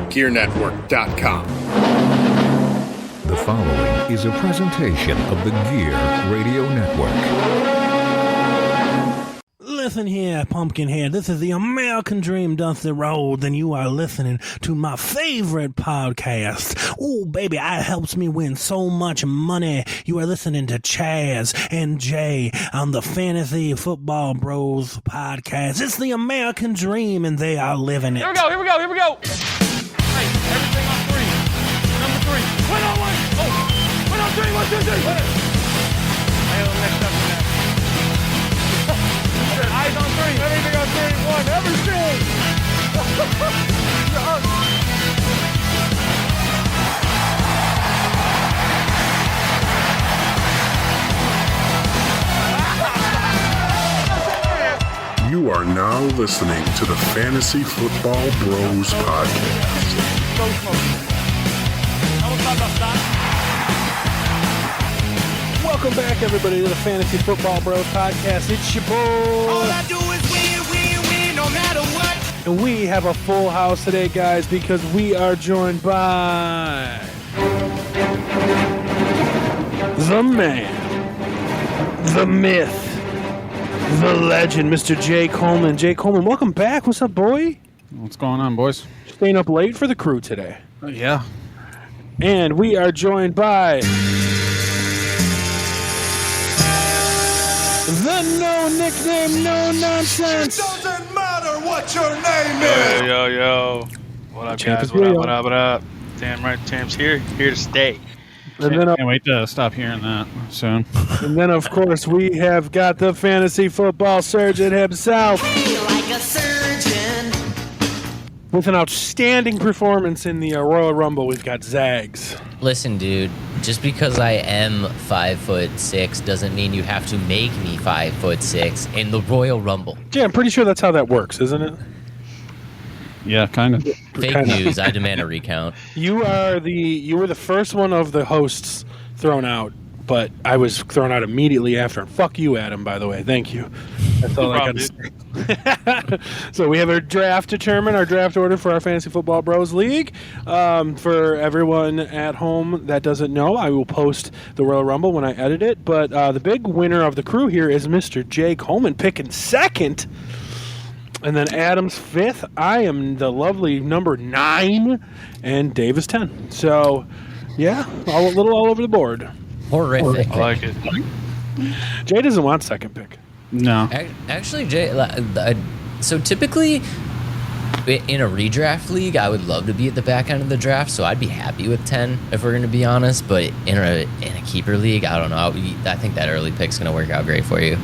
thegearnetwork.com. The following is a presentation of the Gear Radio Network. Listen here, Pumpkinhead. This is the American Dream Dusty Rhodes, and you are listening to my favorite podcast. Oh, baby, it helps me win so much money. You are listening to Chazz and Jay on the Fantasy Football Bros podcast. It's the American Dream, and they are living it. Here we go. Hey, everything on three. Number three. Wait on one. Oh, wait on three. 1, 2, 3. I have mixed up in that. Eyes on three. Everything on 3. 1. Everything. You are now listening to the Fantasy Football Bros podcast. Welcome back, everybody, to the Fantasy Football Bros podcast. It's your boy. All I do is win, no matter what. And we have a full house today, guys, because we are joined by the man, the myth, the legend, Mr. Jay Coleman. Jay Coleman, welcome back. What's up, boy? What's going on, boys? Staying up late for the crew today. Yeah. And we are joined by the no nickname, no nonsense. It doesn't matter what your name is. Yo. What up, Champ guys? is real. What up? Damn right, Champ's here to stay. And then, Can't wait to stop hearing that soon. and then, of course, we have got the fantasy football surgeon himself. Like a surgeon. With an outstanding performance in the Royal Rumble, we've got Zags. Listen, dude, just because I am 5'6" doesn't mean you have to make me 5'6" in the Royal Rumble. Yeah, I'm pretty sure that's how that works, isn't it? Yeah, kind of. Fake Kinda. news. I demand a recount. You were the first one of the hosts thrown out, but I was thrown out immediately after. And fuck you, Adam, by the way. Thank you. That's all I got to say. So we have our draft order for our Fantasy Football Bros League. For everyone at home that doesn't know, I will post the Royal Rumble when I edit it. But the big winner of the crew here is Mr. Jay Coleman, picking second. And then Adam's fifth. I am the lovely number 9, and Dave is 10. So, yeah, a little all over the board. Horrific. I like it. Jay doesn't want second pick. No. Actually, Jay, so typically in a redraft league, I would love to be at the back end of the draft, so I'd be happy with 10 if we're going to be honest. But in a keeper league, I don't know. I think that early pick's going to work out great for you.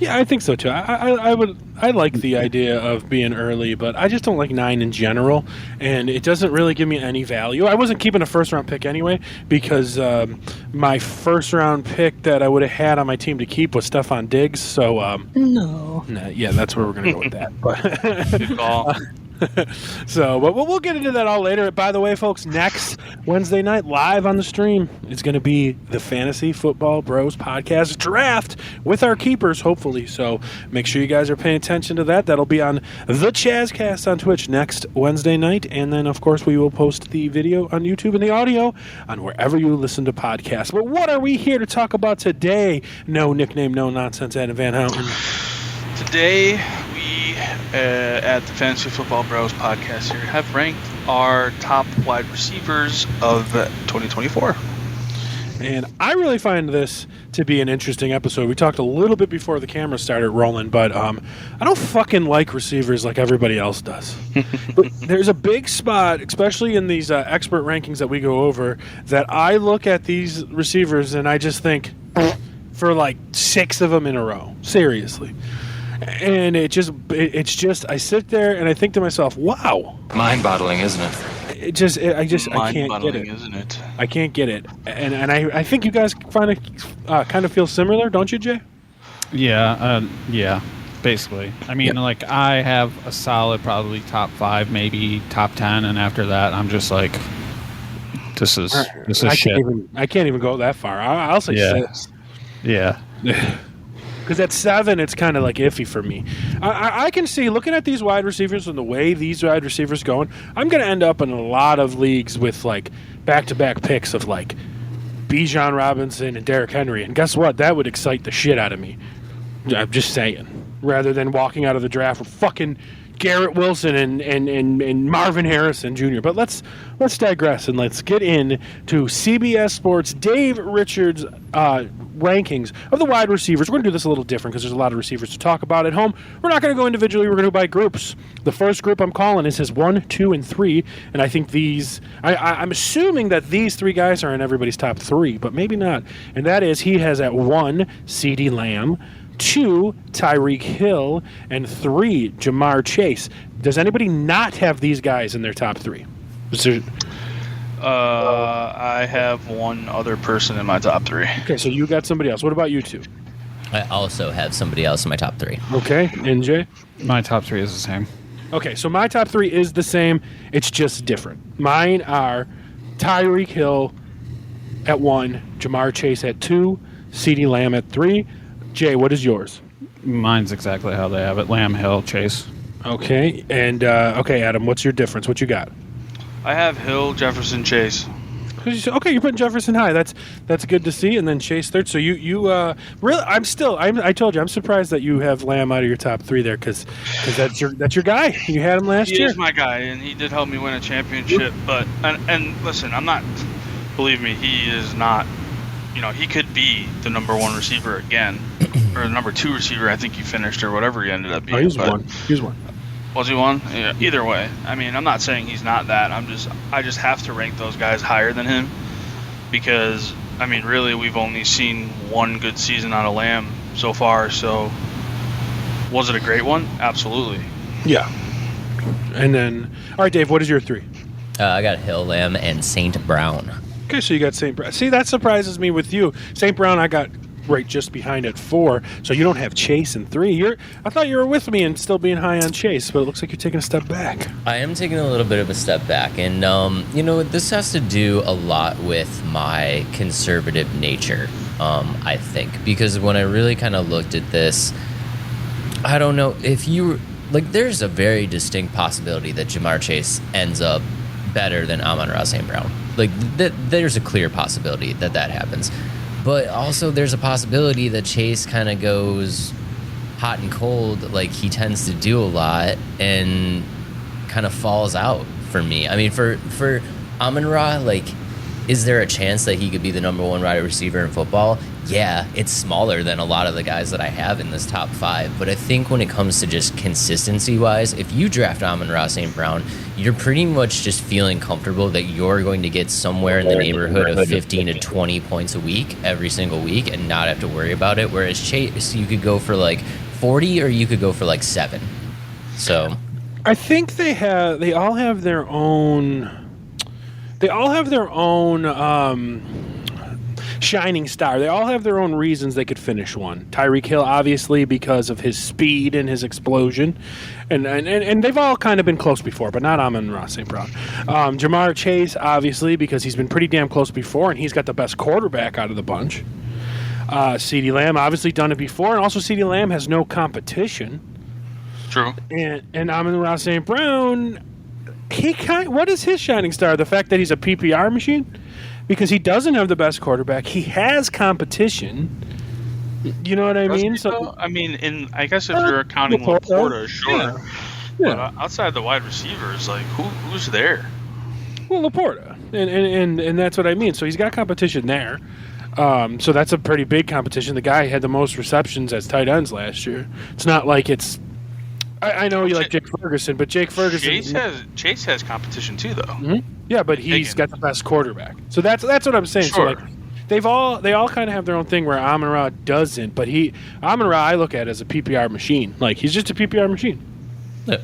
Yeah, I think so too. I like the idea of being early, but I just don't like 9 in general, and it doesn't really give me any value. I wasn't keeping a first round pick anyway because my first round pick that I would have had on my team to keep was Stephon Diggs. So yeah, that's where we're gonna go with that. But Good call. So, but we'll get into that all later. By the way, folks, next Wednesday night, live on the stream, is going to be the Fantasy Football Bros podcast draft with our keepers, hopefully. So make sure you guys are paying attention to that. That'll be on the Chazzcast on Twitch next Wednesday night. And then, of course, we will post the video on YouTube and the audio on wherever you listen to podcasts. But what are we here to talk about today? No nickname, no nonsense, Adam Van Houten. Today, we at the Fantasy Football Bros podcast here have ranked our top wide receivers of 2024. And I really find this to be an interesting episode. We talked a little bit before the camera started rolling, but I don't fucking like receivers like everybody else does. But there's a big spot, especially in these expert rankings that we go over, that I look at these receivers and I just think for like 6 of them in a row. Seriously. And it's just I sit there and I think to myself, wow. Mind-boggling, isn't it? I can't get it. Isn't it? I can't get it. And I think you guys kind of feel similar, don't you, Jay? Yeah, basically. I mean, like, I have a solid probably top 5, maybe top 10, and after that, I'm just like, this is shit. I can't even go that far. I'll say 6. Yeah. Because at 7, it's kind of like iffy for me. I can see, looking at these wide receivers and the way these wide receivers going, I'm going to end up in a lot of leagues with like back-to-back picks of like Bijan Robinson and Derrick Henry. And guess what? That would excite the shit out of me. I'm just saying. Rather than walking out of the draft with fucking Garrett Wilson and Marvin Harrison Jr. But let's digress and let's get into CBS Sports Dave Richards' rankings of the wide receivers. We're going to do this a little different because there's a lot of receivers to talk about at home. We're not going to go individually. We're going to go by groups. The first group I'm calling is his 1, 2, and 3, and I think these. I'm assuming that these 3 guys are in everybody's top 3, but maybe not. And that is he has at 1 CeeDee Lamb, 2 Tyreek Hill, and 3 Jamar Chase. Does anybody not have these guys in their top 3? I have one other person in my top 3. Okay, so you got somebody else. What about you 2? I also have somebody else in my top 3. Okay, NJ? My top 3 is the same. Okay, so my top 3 is the same. It's just different. Mine are Tyreek Hill at 1, Jamar Chase at 2, CeeDee Lamb at 3. Jay, what is yours? Mine's exactly how they have it. Lamb, Hill, Chase. Okay, and okay, Adam, what's your difference? What you got? I have Hill, Jefferson, Chase. Okay, you're putting Jefferson high. That's good to see, and then Chase third. So you really, I told you, I'm surprised that you have Lamb out of your top 3 there because that's your guy. You had him last year. He is my guy, and he did help me win a championship. But and listen, I'm not. Believe me, he is not. You know, he could be the number 1 receiver again, or the number 2 receiver. I think he finished, or whatever he ended up being. Oh, he was 1. Was he 1? Yeah. Either way, I mean, I'm not saying he's not that. I just have to rank those guys higher than him because, I mean, really, we've only seen one good season out of Lamb so far. So, was it a great one? Absolutely. Yeah. And then, all right, Dave, what is your 3? I got Hill, Lamb, and St. Brown. Okay, so you got St. Brown. See, that surprises me with you. St. Brown, I got right just behind at 4, so you don't have Chase in 3. I thought you were with me and still being high on Chase, but it looks like you're taking a step back. I am taking a little bit of a step back, and this has to do a lot with my conservative nature, I think, because when I really kind of looked at this, I don't know if you like. There's a very distinct possibility that Jamar Chase ends up better than Amon-Ra St. Brown. Like, there's a clear possibility that happens. But also there's a possibility that Chase kind of goes hot and cold like he tends to do a lot and kind of falls out for me. I mean, for Amon-Ra, like, is there a chance that he could be the number 1 wide receiver in football? Yeah, it's smaller than a lot of the guys that I have in this top 5. But I think when it comes to just consistency-wise, if you draft Amon-Ra St. Brown, you're pretty much just feeling comfortable that you're going to get somewhere in the neighborhood of 15 to 20 points a week every single week and not have to worry about it. Whereas Chase, you could go for like 40 or you could go for like 7. So I think they all have their own shining star. They all have their own reasons they could finish one. Tyreek Hill, obviously, because of his speed and his explosion. And they've all kind of been close before, but not Amon-Ra St. Brown. Jamar Chase, obviously, because he's been pretty damn close before, and he's got the best quarterback out of the bunch. CeeDee Lamb, obviously done it before, and also CeeDee Lamb has no competition. True. And Amon-Ra St. Brown, what is his shining star? The fact that he's a PPR machine? Because he doesn't have the best quarterback. He has competition. You know what I mean? So, I mean, I guess if you're counting Laporta, sure. Yeah. But outside the wide receivers, like, who's there? Well, Laporta. And that's what I mean. So he's got competition there. So that's a pretty big competition. The guy had the most receptions as tight ends last year. It's not like it's... I know you like Jake Ferguson, but Jake Ferguson... Chase has competition too, though. Mm-hmm. Yeah, but he's got the best quarterback. So that's what I'm saying. Sure. So like, they all kind of have their own thing where Amon-Ra doesn't, but Amon-Ra I look at as a PPR machine. Like, he's just a PPR machine. Yeah.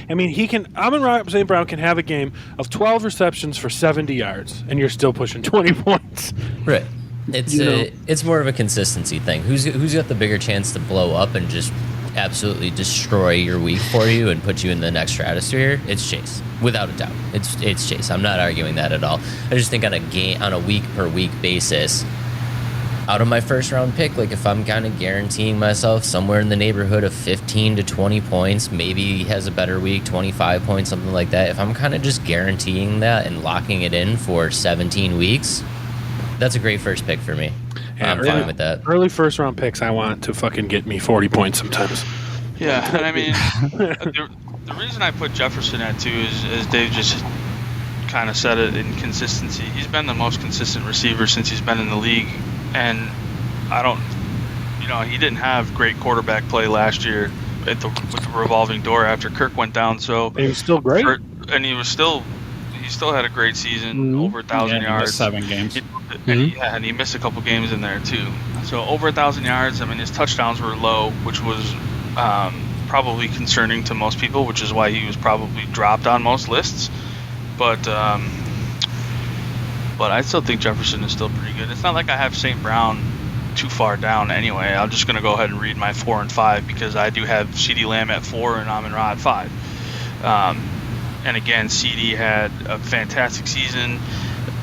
Amon-Ra St. Brown can have a game of 12 receptions for 70 yards, and you're still pushing 20 points. Right. It's more of a consistency thing. Who's got the bigger chance to blow up and just absolutely destroy your week for you and put you in the next stratosphere? It's Chase, without a doubt. It's Chase. I'm not arguing that at all. I just think on a week per week basis, out of my first round pick, like if I'm kind of guaranteeing myself somewhere in the neighborhood of 15 to 20 points, maybe he has a better week, 25 points, something like that. If I'm kind of just guaranteeing that and locking it in for 17 weeks, that's a great first pick for me. Yeah, I'm fine with that. Early first round picks, I want to fucking get me 40 points sometimes. Yeah, and I mean, the reason I put Jefferson at 2 is, as Dave just kind of said it, in consistency. He's been the most consistent receiver since he's been in the league, and he didn't have great quarterback play last year with the revolving door after Kirk went down. So and he was still great, and he still had a great season, over 1,000 yards, missed 7 games, and he missed a couple games in there too. So over 1,000 yards. I mean, his touchdowns were low, which was probably concerning to most people, which is why he was probably dropped on most lists. But I still think Jefferson is still pretty good. It's not like I have St. Brown too far down anyway. I'm just going to go ahead and read my 4 and 5 because I do have CeeDee Lamb at 4 and Amon-Ra at 5. And again, CeeDee had a fantastic season.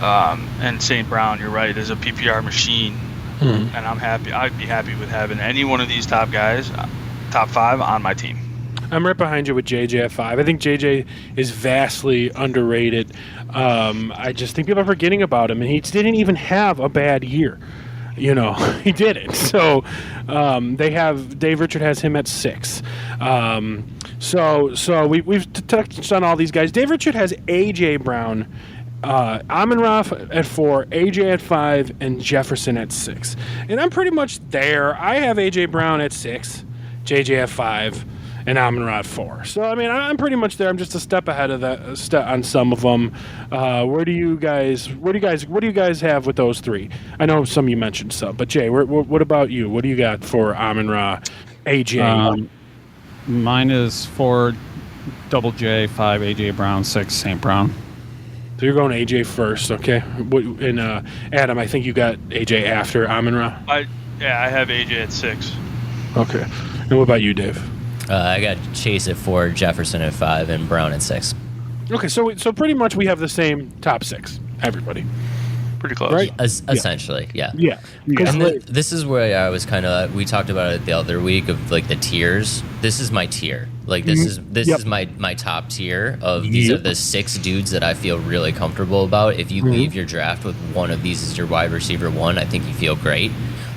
And St. Brown, you're right, is a PPR machine. And I'm happy. I'd be happy with having any one of these top guys, top 5, on my team. I'm right behind you with JJ at 5. I think JJ is vastly underrated. I just think people are forgetting about him, and he didn't even have a bad year. He didn't. So Dave Richard has him at 6. So we've touched on all these guys. Dave Richard has A.J. Brown, Amon-Ra at 4, A.J. at 5, and Jefferson at 6. And I'm pretty much there. I have A.J. Brown at 6, JJ at 5, and Amon-Ra at 4. So I mean, I'm pretty much there. I'm just a step ahead of that on some of them. What do you guys have with those 3? I know some of you mentioned some, but Jay, what about you? What do you got for Amon-Ra, AJ? Mine is 4 double J, 5 AJ Brown, 6 St. Brown. So you're going AJ first, okay? And Adam, I think you got AJ after Amon-Ra. I have AJ at 6. Okay. And what about you, Dave? I got Chase at 4, Jefferson at 5, and Brown at 6. Okay, so pretty much we have the same top 6, everybody. Pretty close. Right? Essentially, yeah. Yeah. And this is where I was kind of, we talked about it the other week of like the tiers. This is my tier. Like this is my top tier of these are the 6 dudes that I feel really comfortable about. If you leave your draft with one of these as your wide receiver 1, I think you feel great.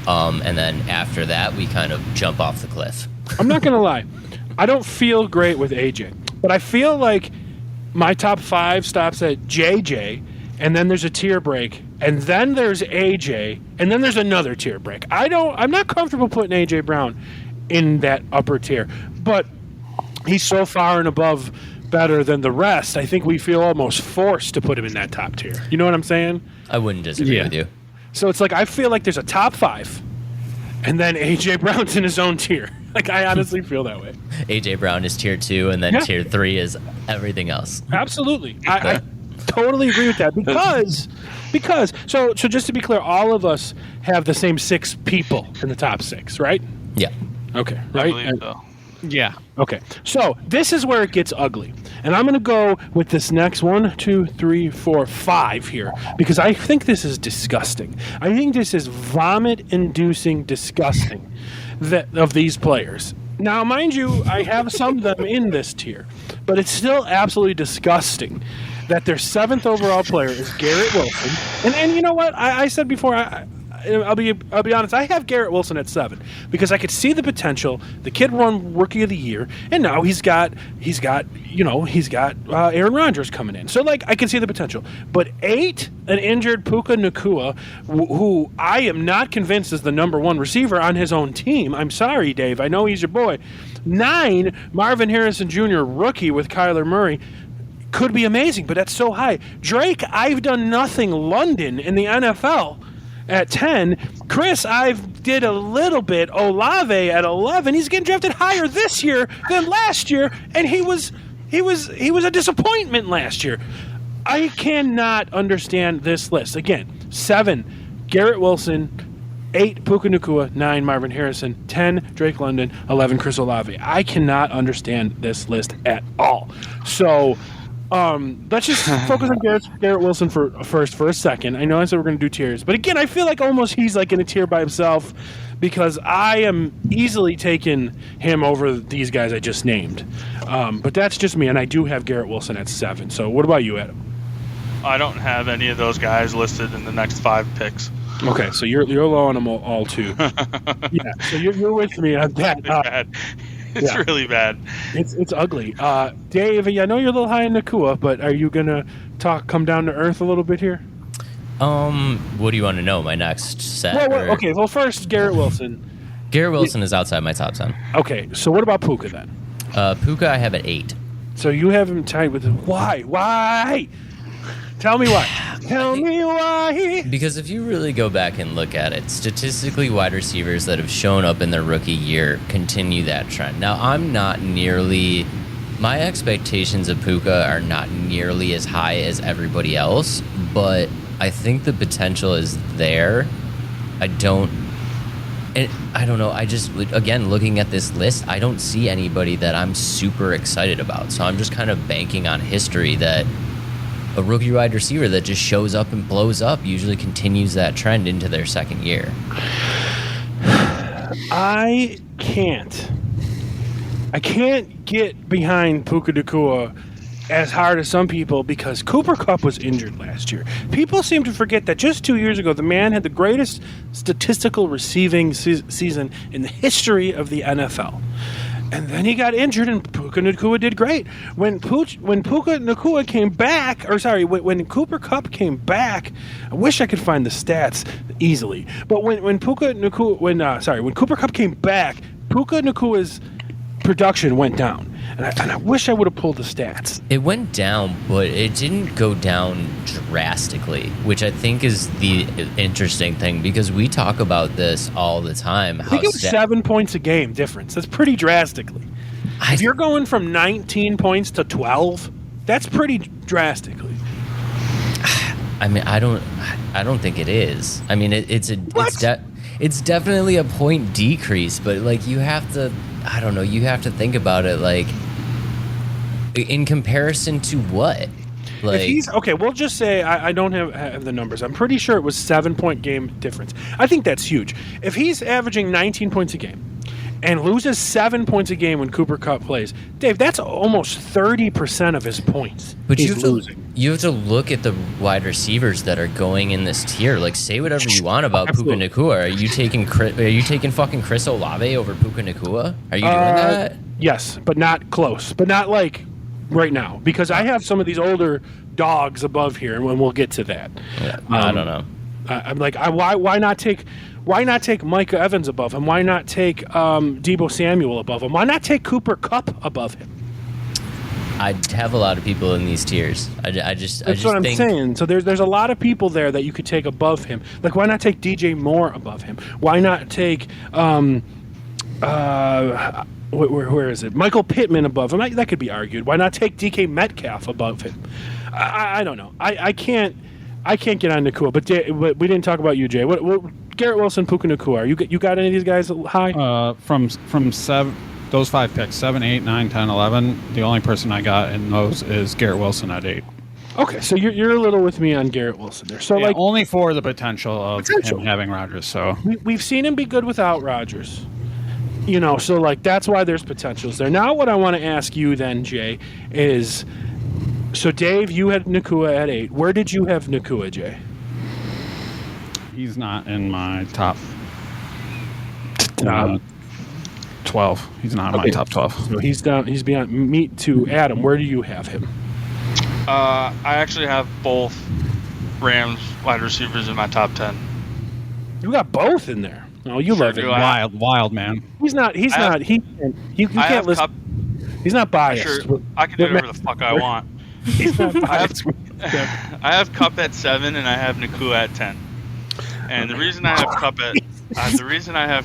And then after that, we kind of jump off the cliff. I'm not going to lie. I don't feel great with AJ, but I feel like my top 5 stops at JJ, and then there's a tier break, and then there's AJ, and then there's another tier break. I'm not comfortable putting AJ Brown in that upper tier, but he's so far and above better than the rest. I think we feel almost forced to put him in that top tier. You know what I'm saying? I wouldn't disagree with you. So it's like I feel like there's a top 5, and then AJ Brown's in his own tier. Like, I honestly feel that way. AJ Brown is tier 2, and then tier 3 is everything else. Absolutely. I totally agree with that because so just to be clear, all of us have the same 6 people in the top 6, right? Yeah. Okay. I Right? believe so. Yeah. Okay. So this is where it gets ugly. And I'm going to go with this next 1, 2, 3, 4, 5 here because I think this is disgusting. I think this is vomit-inducing disgusting of these players. Now, mind you, I have some of them in this tier, but it's still absolutely disgusting that their 7th overall player is Garrett Wilson. And you know what? I said before, I'll be honest. I have Garrett Wilson at 7 because I could see the potential. The kid won Rookie of the Year, and now he's got Aaron Rodgers coming in. So like I can see the potential. But 8, an injured Puka Nacua, who I am not convinced is the number 1 receiver on his own team. I'm sorry, Dave. I know he's your boy. 9, Marvin Harrison Jr., rookie with Kyler Murray. Could be amazing, but that's so high. Drake, I've done nothing. London in the NFL. At 10, Chris, I've did a little bit. Olave at 11. He's getting drafted higher this year than last year, and he was a disappointment last year. I cannot understand this list. Again, 7, Garrett Wilson, 8, Puka Nacua, 9, Marvin Harrison, 10, Drake London, 11, Chris Olave. I cannot understand this list at all. So Let's just focus on Garrett Wilson for a second. I know I said we're going to do tiers, but again, I feel like almost he's like in a tier by himself because I am easily taking him over these guys I just named. But that's just me, and I do have Garrett Wilson at 7. So what about you, Adam? I don't have any of those guys listed in the next 5 picks. Okay, so you're low on them all too. Yeah, so you're with me on that. Bad. It's really bad. It's ugly. Dave, I know you're a little high in Nakua, but are you gonna come down to earth a little bit here? What do you want to know? My next set? Well, first Garrett Wilson. Garrett Wilson is outside my top 10. Okay, so what about Puka then? Puka I have at 8. So you have him tied with why? Why? Tell me why. Tell me why. Because if you really go back and look at it, statistically, wide receivers that have shown up in their rookie year continue that trend. Now, my expectations of Puka are not nearly as high as everybody else, but I think the potential is there. I don't know. I just, again, looking at this list, I don't see anybody that I'm super excited about. So I'm just kind of banking on history that a rookie wide receiver that just shows up and blows up usually continues that trend into their second year. I can't get behind Puka Nacua as hard as some people because Cooper Kupp was injured last year. People seem to forget that just 2 years ago, the man had the greatest statistical receiving season in the history of the NFL. And then he got injured, and Puka Nacua did great. When Puka Nacua came back, when Cooper Kupp came back, I wish I could find the stats easily. But when Cooper Kupp came back, Puka Nacua's production went down. And I wish I would have pulled the stats. It went down, but it didn't go down drastically, which I think is the interesting thing because we talk about this all the time. I think it was 7 points a game difference. That's pretty drastically. If you're going from 19 points to 12, that's pretty drastically. I mean, I don't think it is. I mean, it's definitely a point decrease, but like you have to. I don't know. You have to think about it like in comparison to what? Like, if he's okay, we'll just say I don't have the numbers. I'm pretty sure it was 7 point game difference. I think that's huge. If he's averaging 19 points a game and loses 7 points a game when Cooper Kupp plays, Dave, that's almost 30% of his points. But you have to look at the wide receivers that are going in this tier. Like, say whatever you want about Puka Nacua. Are you taking fucking Chris Olave over Puka Nacua? Are you doing that? Yes, but not close. But not like right now because I have some of these older dogs above here, and we'll get to that. Yeah, I don't know. I'm like, why not take Micah Evans above him? Why not take Deebo Samuel above him? Why not take Cooper Kupp above him? I have a lot of people in these tiers. That's what I'm saying. So there's a lot of people there that you could take above him. Like, why not take DJ Moore above him? Why not take where is it? Michael Pittman above him? That could be argued. Why not take DK Metcalf above him? I don't know. I can't get on Nacua. But we didn't talk about you, Jay. What Garrett Wilson, Puka Nacua? You got any of these guys high? From 7. Those 5 picks, 7, 8, 9, 10, 11, the only person I got in those is Garrett Wilson at 8. Okay, so you're a little with me on Garrett Wilson there. So yeah, only for the potential of him having Rodgers. So we've seen him be good without Rodgers. So like that's why there's potentials there. Now what I want to ask you then, Jay, is so Dave, you had Nacua at 8. Where did you have Nacua, Jay? He's not in my top 12. He's not in my top 12. So he's down. He's beyond me to Adam. Where do you have him? I actually have both Rams wide receivers in my top 10. You got both in there. Oh, you love it. Wild man. He's not. He's not. He can't listen. He's not biased. I can do whatever the fuck I want. He's not biased. I have Kupp at 7 and I have Nacua at 10. And the reason I have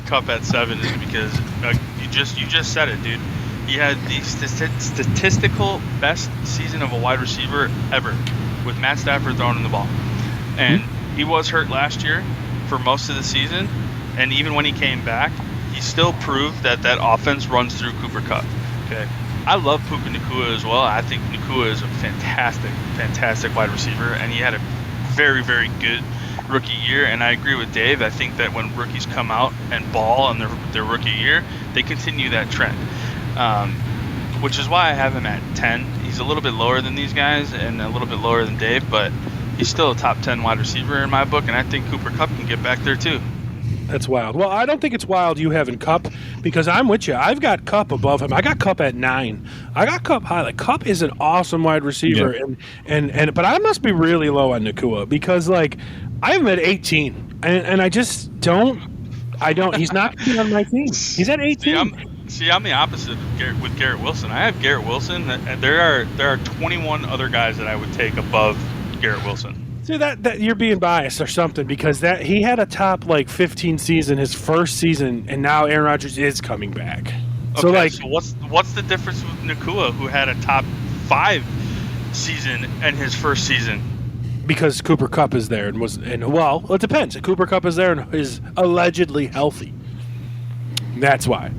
Kupp at 7 is because you just said it, dude. He had the statistical best season of a wide receiver ever, with Matt Stafford throwing him the ball. And he was hurt last year for most of the season, and even when he came back, he still proved that offense runs through Cooper Kupp. Okay, I love Puka Nacua as well. I think Nacua is a fantastic wide receiver, and he had a very, very good rookie year. And I agree with Dave. I think that when rookies come out and ball in their rookie year, they continue that trend, which is why I have him at 10. He's a little bit lower than these guys and a little bit lower than Dave, but he's still a top 10 wide receiver in my book, and I think Cooper Kupp can get back there too. That's wild. Well, I don't think it's wild you having Kupp because I'm with you. I've got Kupp above him. I got Kupp at 9. I got Kupp high. Like Kupp is an awesome wide receiver, and but I must be really low on Nacua because like I have him at 18, and I just don't. He's not on my team. He's at 18. See, I'm the opposite with Garrett Wilson. I have Garrett Wilson, and there are 21 other guys that I would take above Garrett Wilson. See that you're being biased or something because that he had a top like 15 season his first season, and now Aaron Rodgers is coming back. So okay, like, so what's the difference with Nacua, who had a top 5 season in his first season? Because Cooper Kupp is there well, it depends. Cooper Kupp is there and is allegedly healthy. That's why.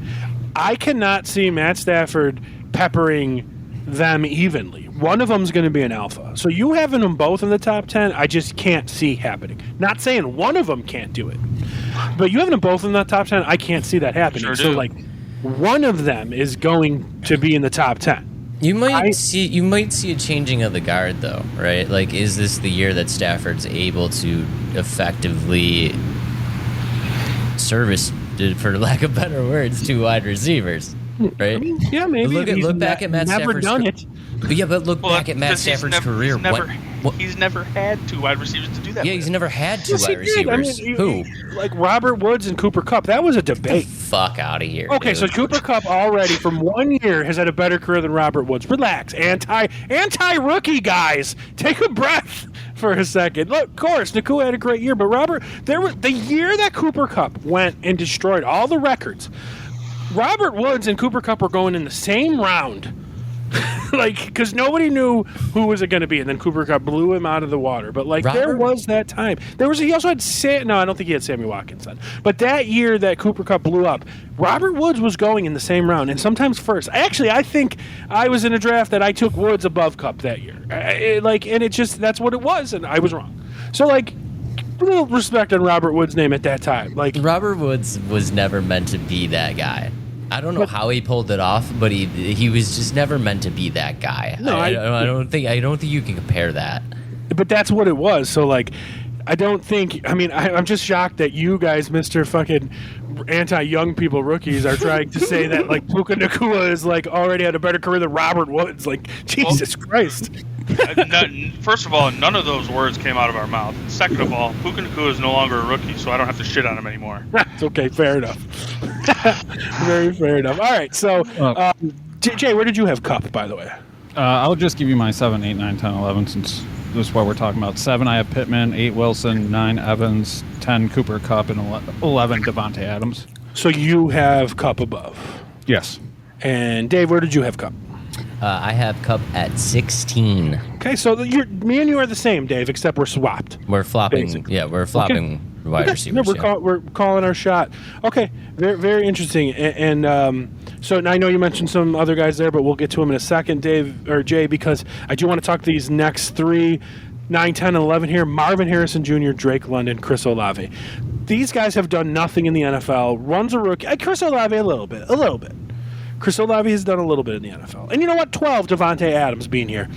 I cannot see Matt Stafford peppering them evenly. One of them's going to be an alpha. So you having them both in the top 10, I just can't see happening. Not saying one of them can't do it, but you having them both in the top 10, I can't see that happening. Sure so do. like, one of them is going to be in the top 10. You might see a changing of the guard though, right? Like, is this the year that Stafford's able to effectively service, for lack of better words, 2 wide receivers, right? I mean, yeah, maybe. Look back at Matt never Stafford's done it. Yeah, but look back at Matt because Stafford's career. He's never had 2 wide receivers to do that. Yeah, with. he's never had 2 Yes, he wide did. receivers. Who? Like Robert Woods and Cooper Kupp. That was a debate. Fuck out of here. Okay, dude. so Cooper Kupp already from 1 year has had a better career than Robert Woods. Relax, anti-rookie guys. Take a breath for a second. Look, of course, Nacua had a great year, but the year that Cooper Kupp went and destroyed all the records, Robert Woods and Cooper Kupp were going in the same round. Like, because nobody knew who was it going to be, and then Cooper Kupp blew him out of the water. But like, there was that time. He also had no, I don't think he had Sammy Watkins then. But that year that Cooper Kupp blew up, Robert Woods was going in the same round, and sometimes first. Actually, I think I was in a draft that I took Woods above Kupp that year. And it just that's what it was, and I was wrong. So like, a little respect on Robert Woods' name at that time. Like, Robert Woods was never meant to be that guy. I don't know how he pulled it off, but he was just never meant to be that guy. No, I don't think you can compare that. But that's what it was. So like, I don't think. I mean, I'm just shocked that you guys, Mr. fucking anti-young people rookies, are trying to say that like Puka Nacua is like already had a better career than Robert Woods. Like, Jesus Christ. First of all, none of those words came out of our mouth. Second of all, Puka Nacua is no longer a rookie, so I don't have to shit on him anymore. It's okay. Fair enough. Very fair enough. All right. So, Jay, where did you have Kupp, by the way? I'll just give you my 7, 8, 9, 10, 11 since this is what we're talking about. 7, I have Pittman. 8, Wilson. 9, Evans. 10, Cooper Kupp. And 11, Devontae Adams. So you have Kupp above. Yes. And Dave, where did you have Kupp? I have Kupp at 16. Okay, so me and you are the same, Dave, except we're swapped. We're flopping. Basically. Yeah, we're flopping wide receivers. No, we're calling our shot. Okay, very, very interesting. And so I know you mentioned some other guys there, but we'll get to them in a second, Dave or Jay, because I do want to talk these next 3, 9, 10, and 11 here. Marvin Harrison Jr., Drake London, Chris Olave. These guys have done nothing in the NFL. Runs a rookie. Chris Olave a little bit. Chris Olave has done a little bit in the NFL. And you know what? 12, Devontae Adams being here.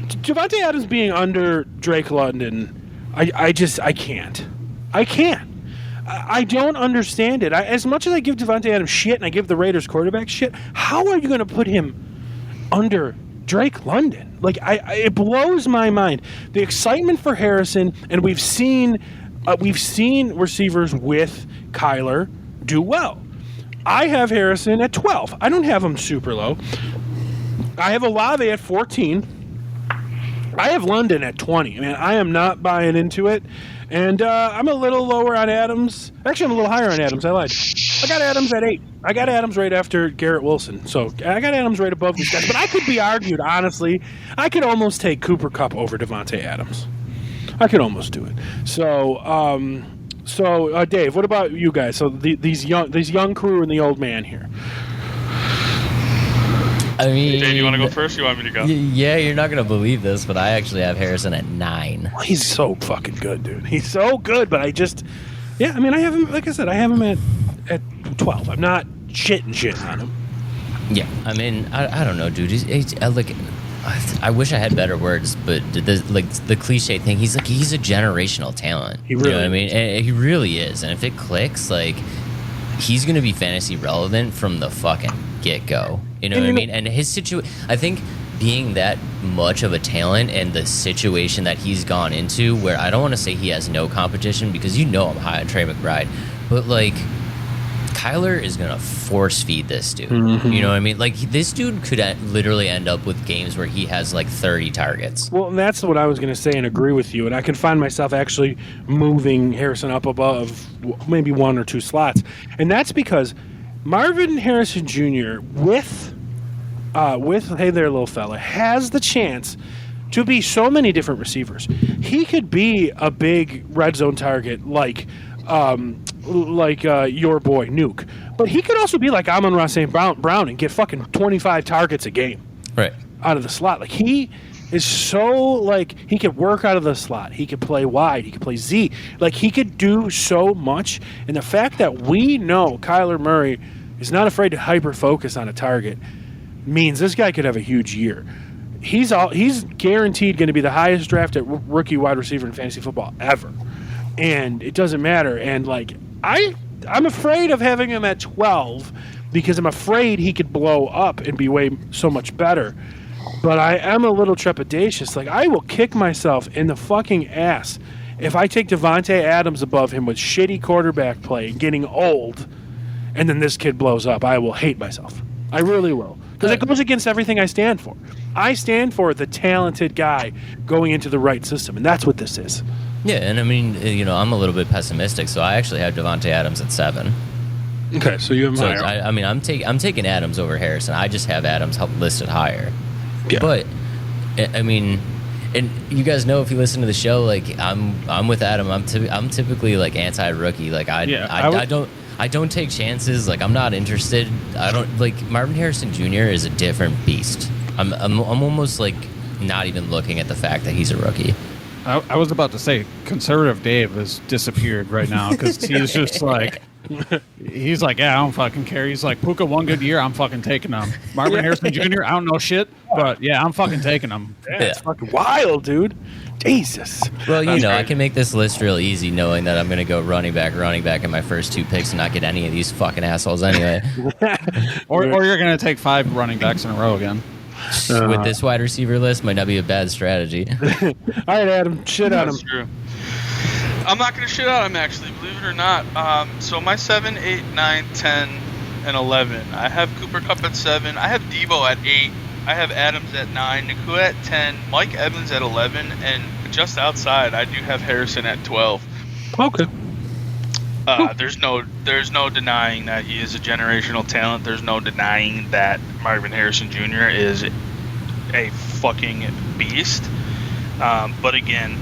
Devontae Adams being under Drake London, I can't. I don't understand it. As much as I give Devontae Adams shit and I give the Raiders quarterback shit, how are you going to put him under Drake London? Like, it blows my mind. The excitement for Harrison, and we've seen receivers with Kyler do well. I have Harrison at 12. I don't have him super low. I have Olave at 14. I have London at 20. Man, I am not buying into it. And I'm a little lower on Adams. Actually, I'm a little higher on Adams. I lied. I got Adams at 8. I got Adams right after Garrett Wilson. So I got Adams right above these guys. But I could be argued, honestly. I could almost take Cooper Kupp over Devontae Adams. I could almost do it. So, Dave, what about you guys? So these young crew and the old man here. I mean, Jay, do you want to go first? Or you want me to go? Yeah, you're not gonna believe this, but I actually have Harrison at 9. He's so fucking good, dude. He's so good, but I mean, I have him. Like I said, I have him at 12. I'm not shitting on him. Yeah, I mean, I don't know, dude. I wish I had better words, but the cliche thing, he's a generational talent. He really, you know what I mean, and he really is. And if it clicks, like, he's gonna be fantasy relevant from the fucking get go. You know what I mean? And his situation, I think, being that much of a talent and the situation that he's gone into, where I don't want to say he has no competition because I'm high on Trey McBride, but like, Kyler is going to force feed this dude. Mm-hmm. You know what I mean? Like, this dude could literally end up with games where he has like 30 targets. Well, and that's what I was going to say and agree with you. And I can find myself actually moving Harrison up above maybe 1 or 2 slots. And that's because Marvin Harrison Jr. with Hey There Little Fella has the chance to be so many different receivers. He could be a big red zone target like your boy Nuke, but he could also be like Amon-Ra St. Brown and get fucking 25 targets a game, right, out of the slot. Like, he is so, like, he could work out of the slot. He could play wide. He could play Z. Like, he could do so much. And the fact that we know Kyler Murray is not afraid to hyper focus on a target means this guy could have a huge year. He's guaranteed going to be the highest drafted rookie wide receiver in fantasy football ever. And it doesn't matter. And, like, I'm afraid of having him at 12 because I'm afraid he could blow up and be so much better. But I am a little trepidatious. Like, I will kick myself in the fucking ass if I take Devontae Adams above him with shitty quarterback play and getting old, and then this kid blows up. I will hate myself. I really will. Because it goes against everything I stand for. I stand for the talented guy going into the right system, and that's what this is. Yeah, and I mean, I'm a little bit pessimistic, so I actually have Devontae Adams at 7. Okay, so you have higher. I mean, I'm taking Adams over Harrison. I just have Adams listed higher. Yeah. But I mean, and you guys know, if you listen to the show, like, I'm with Adam. I'm typically like anti-rookie. Like, I don't take chances. Like, I'm not interested. I don't like Marvin Harrison Jr. is a different beast. I'm almost like not even looking at the fact that he's a rookie. I was about to say, conservative Dave has disappeared right now because he's just like, he's like, yeah, I don't fucking care. He's like, Puka, one good year, I'm fucking taking him. Marvin Harrison Jr., I don't know shit, but yeah, I'm fucking taking him. Yeah, it's fucking wild, dude. Jesus. Well, I can make this list real easy knowing that I'm going to go running back in my first 2 picks and not get any of these fucking assholes anyway. or you're going to take 5 running backs in a row again. With this wide receiver list, might not be a bad strategy. All right, Adam, shit on him. True. I'm not going to shit on him, actually, believe it or not. So my 7, 8, 9, 10, and 11. I have Cooper Kupp at 7. I have Debo at 8. I have Adams at 9. Nakua at 10. Mike Evans at 11. And just outside, I do have Harrison at 12. Okay. There's no denying that he is a generational talent. There's no denying that Marvin Harrison Jr. is a fucking beast. But again,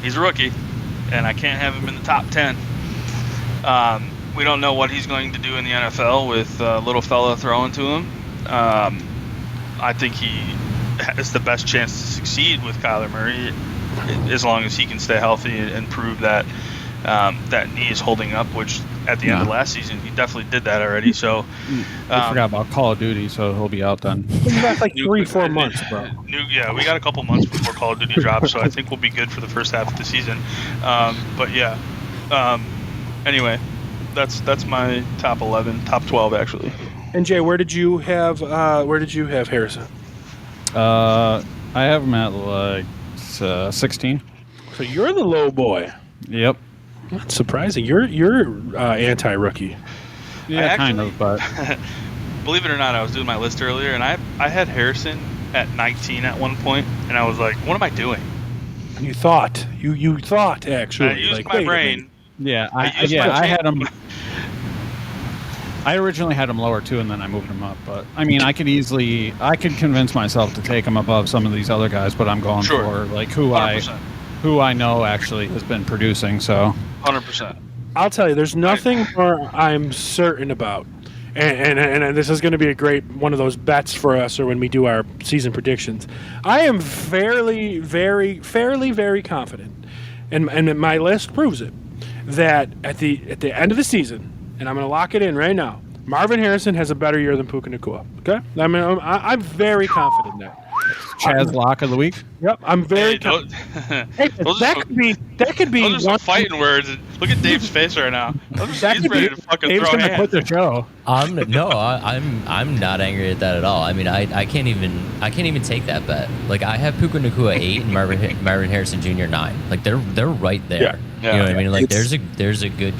he's a rookie, and I can't have him in the top 10. We don't know what he's going to do in the NFL with little fella throwing to him. I think he has the best chance to succeed with Kyler Murray as long as he can stay healthy and prove that that knee is holding up, which at the end of last season he definitely did that already. So I forgot about Call of Duty, so he'll be out then. He's got like 3-4 months, bro. We got a couple months before Call of Duty drops, so I think we'll be good for the first half of the season. Anyway, that's my top 11, top 12 actually. And Jay, where did you have Harrison? I have him at like 16. So you're the low boy. Yep. That's surprising. You're anti-rookie. Yeah, kind of, but believe it or not, I was doing my list earlier, and I had Harrison at 19 at one point, and I was like, what am I doing? You thought. You thought, actually. I used my brain. Yeah, I had him. I originally had him lower too, and then I moved him up. But I mean, I could convince myself to take him above some of these other guys, but I'm going for like who 100%. Who I know actually has been producing. So 100%. I'll tell you, there's nothing more I'm certain about and this is going to be a great one of those bets for us, or when we do our season predictions. I am fairly confident, and my list proves it, that at the end of the season, and I'm going to lock it in right now, Marvin Harrison has a better year than Puka Nacua. Okay, I mean I'm very confident in that. Chaz lock of the week. Yep, I'm very. Hey, that could be those are some fighting words. Look at Dave's face right now. He's ready to fucking Dave's throw gonna hands. quit the show. I'm not angry at that at all. I mean, I can't even take that bet. Like, I have Puka Nacua 8 and Marvin Harrison Jr. 9. Like, they're right there. Yeah. You know what I mean? Like, there's a good.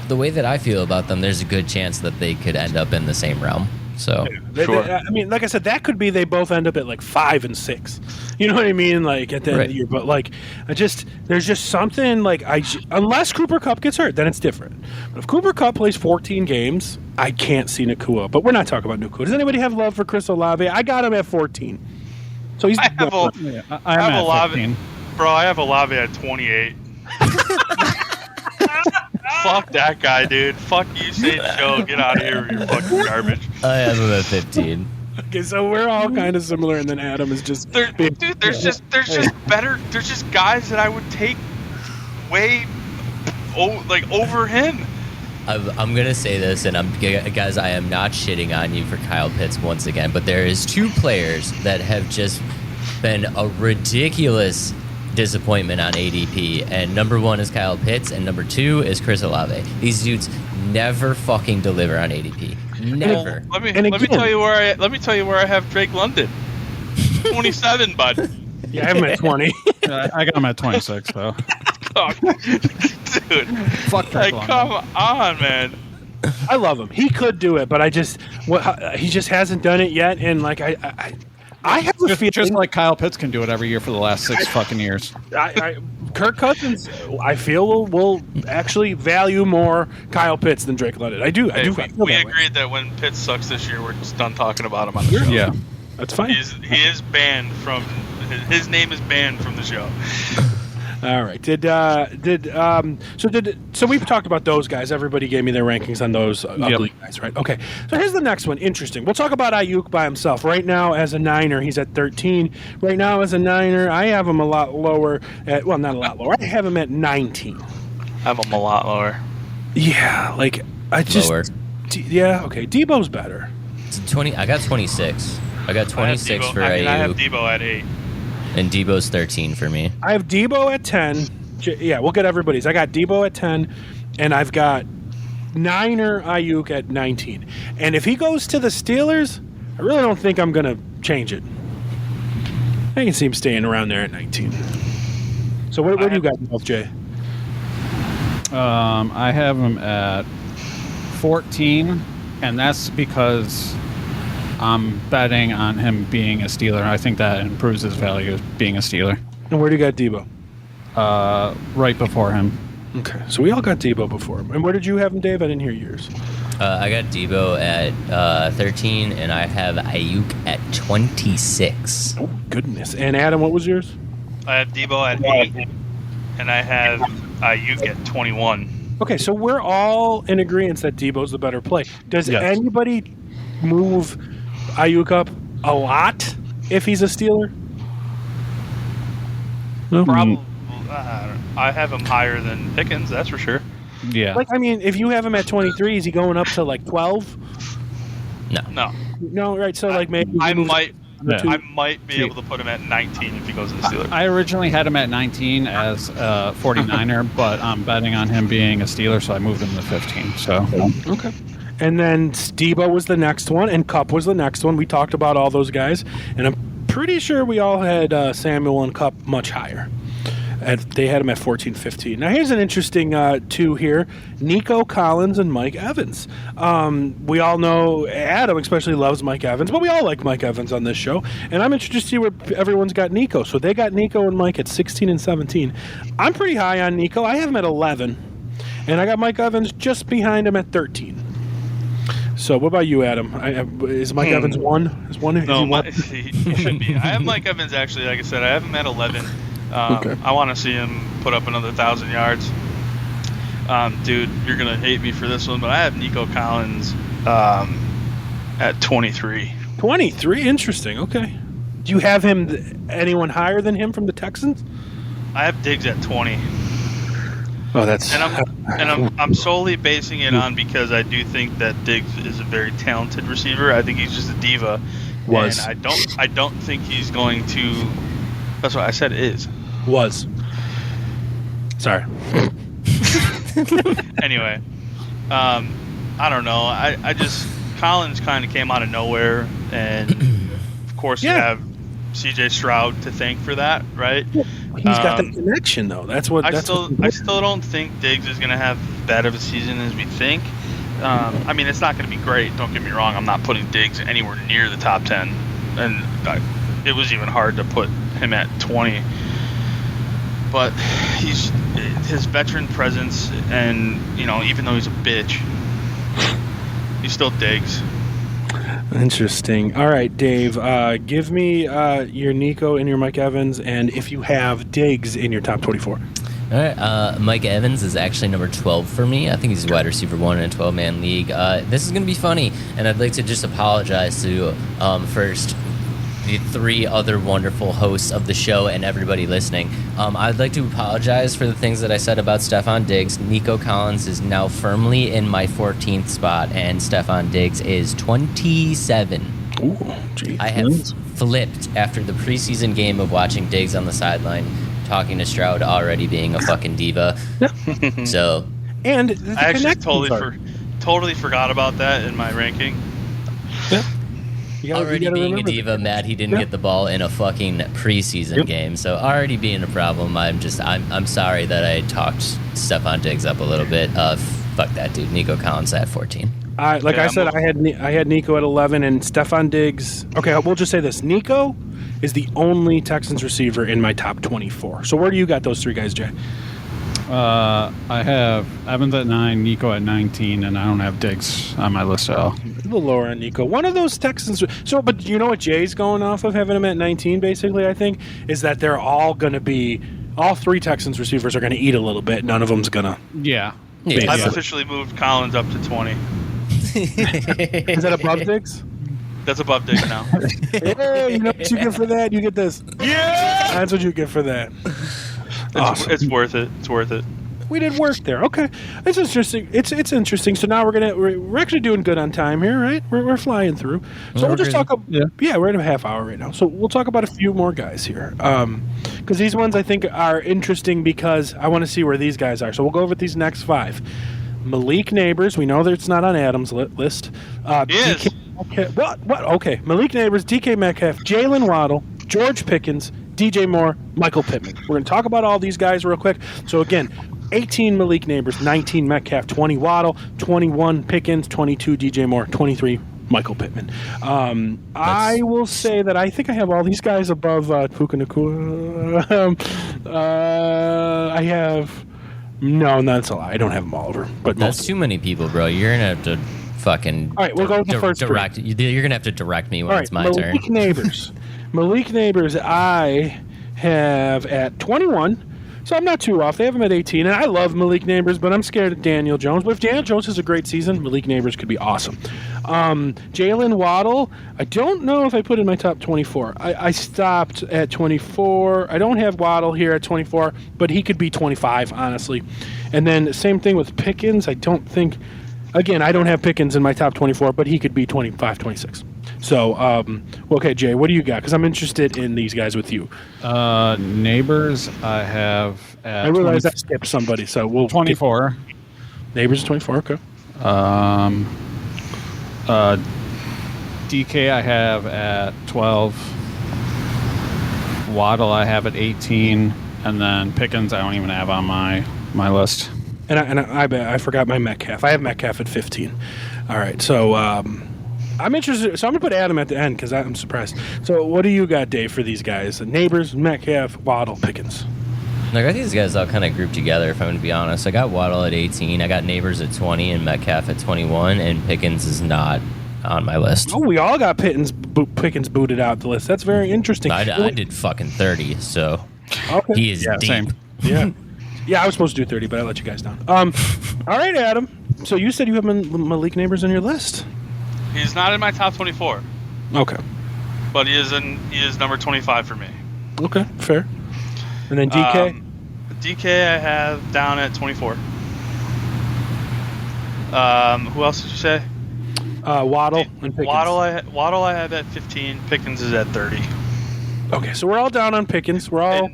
The way that I feel about them, there's a good chance that they could end up in the same realm. So, I mean, like I said, that could be they both end up at like 5 and 6. You know what I mean? Like at the end of the year. But like, there's just something like unless Cooper Kupp gets hurt, then it's different. But if Cooper Kupp plays 14 games, I can't see Nacua. But we're not talking about Nacua. Does anybody have love for Chris Olave? I got him at 14. So he's. I have Olave, 15. bro. I have Olave at 28. Fuck that guy, dude. Fuck you, St. Joe. Get out of here with your fucking garbage. I have him at 15. Okay, so we're all kind of similar, and then Adam is just. There's just better. There's just guys that I would take way, over him. I'm gonna say this, and guys, I am not shitting on you for Kyle Pitts once again, but there is 2 players that have just been a ridiculous disappointment on ADP, and number 1 is Kyle Pitts, and number 2 is Chris Olave. These dudes never fucking deliver on ADP. Never. Let me tell you where I have Drake London. 27, bud. Yeah, I have him at 20. I got him at 26, though. Oh, dude, Fuck Drake London. come on, man. I love him. He could do it, but he just hasn't done it yet, and like I have a feeling Just like Kyle Pitts can do it every year for the last 6 fucking years. Kirk Cousins, I feel, will actually value more Kyle Pitts than Drake London. I do. We agreed that when Pitts sucks this year, we're just done talking about him on the show. Yeah. That's fine. He is banned from. His name is banned from the show. All right. So we've talked about those guys. Everybody gave me their rankings on those ugly guys, right? Okay. So here's the next one. Interesting. We'll talk about Ayuk by himself. Right now, as a Niner, he's at 13. Right now, as a Niner, I have him a lot lower. Not a lot lower. I have him at 19. I have him a lot lower. Yeah, like I just. Lower. Yeah. Okay. Debo's better. 20. I got 26. I got 26 for Ayuk. I have Debo at 8. And Debo's 13 for me. I have Debo at 10. Yeah, we'll get everybody's. I got Debo at 10, and I've got Niner Ayuk at 19. And if he goes to the Steelers, I really don't think I'm going to change it. I can see him staying around there at 19. So where do you got both, Jay? I have him at 14, and that's because I'm betting on him being a Steeler. I think that improves his value of being a Steeler. And where do you got Debo? Right before him. Okay, so we all got Debo before him. And where did you have him, Dave? I didn't hear yours. I got Debo at 13, and I have Ayuk at 26. Oh, goodness. And Adam, what was yours? I have Debo at 8, and I have Ayuk at 21. Okay, so we're all in agreement that Debo's the better play. Does anybody move Ayuk up a lot if he's a Steeler? No? Probably. I have him higher than Pickens, that's for sure. Yeah. Like, I mean, if you have him at 23, is he going up to like 12? No. No, right. So like maybe I might Yeah. be able to put him at 19 if he goes to the Steelers. I originally had him at 19 as a 49er, but I'm betting on him being a Steeler, so I moved him to 15. So okay. And then Debo was the next one, and Kupp was the next one. We talked about all those guys, and I'm pretty sure we all had Samuel and Kupp much higher. They had him at 14, 15. Now, here's an interesting two here. Nico Collins and Mike Evans. We all know Adam especially loves Mike Evans, but we all like Mike Evans on this show. And I'm interested to see where everyone's got Nico. So they got Nico and Mike at 16 and 17. I'm pretty high on Nico. I have him at 11. And I got Mike Evans just behind him at 13. So what about you, Adam? Is Mike Evans 1? Is one? No, he should be. I have Mike Evans, actually. Like I said, I have him at 11. Okay. I want to see him put up another 1,000 yards. Dude, you're going to hate me for this one, but I have Nico Collins at 23. 23? Interesting. Okay. Do you have him anyone higher than him from the Texans? I have Diggs at 20. Oh, that's... And I'm solely basing it on because I do think that Diggs is a very talented receiver. I think he's just a diva. And I don't think he's going to... That's what I said is. Was. Sorry. Anyway, I don't know. I just Collins kind of came out of nowhere, and of course you have C.J. Stroud to thank for that, right? He's got the connection, though. I still don't think Diggs is going to have bad of a season as we think. I mean, it's not going to be great. Don't get me wrong. I'm not putting Diggs anywhere near the top 10, and it was even hard to put him at 20. But his veteran presence, and even though he's a bitch, he's still Diggs. Interesting. All right, Dave, give me your Nico and your Mike Evans, and if you have Diggs in your top 24. All right, Mike Evans is actually number 12 for me. I think he's wide receiver 1 in a 12-man league. This is going to be funny, and I'd like to just apologize to, first, the 3 other wonderful hosts of the show and everybody listening. I'd like to apologize for the things that I said about Stephon Diggs. Nico Collins is now firmly in my 14th spot, and Stephon Diggs is 27. Ooh, geez. I have flipped after the preseason game of watching Diggs on the sideline, talking to Stroud already being a fucking diva. So, and I actually totally forgot about that in my ranking. Yeah. Already being a diva, mad he didn't get the ball in a fucking preseason game. So already being a problem. I'm sorry that I talked Stephon Diggs up a little bit. Fuck that dude. Nico Collins at 14. I had Nico at 11 and Stephon Diggs. Okay, we'll just say this: Nico is the only Texans receiver in my top 24. So where do you got those 3 guys, Jay? I have Evans at 9, Nico at 19, and I don't have Diggs on my list at all. A little lower on Nico. One of those Texans. So, but you know what Jay's going off of having him at 19, basically, I think, is that they're all going to be, all 3 Texans receivers are going to eat a little bit. None of them's going to. Yeah. I've officially moved Collins up to 20. Is that above Diggs? That's above Diggs now. Hey, you know what you get for that? You get this. Yeah! That's what you get for that. It's worth it. It's worth it. We did work there. Okay, it's interesting. It's interesting. So now we're actually doing good on time here, right? We're flying through. So we'll just talk. Yeah, we're in a half hour right now. So we'll talk about a few more guys here, because these ones I think are interesting because I want to see where these guys are. So we'll go over these next 5. Malik Neighbors. We know that it's not on Adam's list. Yes. What? Okay. Malik Neighbors, DK Metcalf, Jalen Waddle, George Pickens, DJ Moore, Michael Pittman. We're going to talk about all these guys real quick. So again, 18 Malik Neighbors, 19 Metcalf, 20 Waddle, 21 Pickens, 22 DJ Moore, 23 Michael Pittman. I will say that I think I have all these guys above Puka Nacua. I have... No, that's a lie. I don't have them all over. But that's too many people, bro. You're going to have to fucking... All right, we'll go with the first direct. You're going to have to direct me when it's my turn. Malik Neighbors. Malik Neighbors, I have at 21. So I'm not too off. They have him at 18. And I love Malik Neighbors, but I'm scared of Daniel Jones. But if Daniel Jones has a great season, Malik Neighbors could be awesome. Jalen Waddle, I don't know if I put in my top 24. I stopped at 24. I don't have Waddle here at 24, but he could be 25, honestly. And then same thing with Pickens. I don't think... Again, I don't have Pickens in my top 24, but he could be 25, 26. So, okay, Jay, what do you got? Because I'm interested in these guys with you. Neighbors, I have at... I realize I skipped somebody, so we'll... 24. Neighbors, 24, okay. DK, I have at 12. Waddle, I have at 18. And then Pickens, I don't even have on my list. And I forgot my Metcalf. I have Metcalf at 15. All right, so I'm interested. So I'm going to put Adam at the end because I'm surprised. So what do you got, Dave, for these guys? Neighbors, Metcalf, Waddle, Pickens. I got these guys all kind of grouped together, if I'm going to be honest. I got Waddle at 18. I got Neighbors at 20 and Metcalf at 21. And Pickens is not on my list. Oh, we all got Pickens booted out the list. That's very interesting. I did fucking 30, so okay. he is deep. Same. Yeah. Yeah, I was supposed to do 30, but I let you guys down. All right, Adam. So you said you have Malik Neighbors on your list? He's not in my top 24, Okay. but he is number 25 for me. Okay, fair. And then DK? DK I have down at 24. Who else did you say? Waddle and Pickens. Waddle I have at 15. Pickens is at 30. Okay, so we're all down on Pickens. We're all...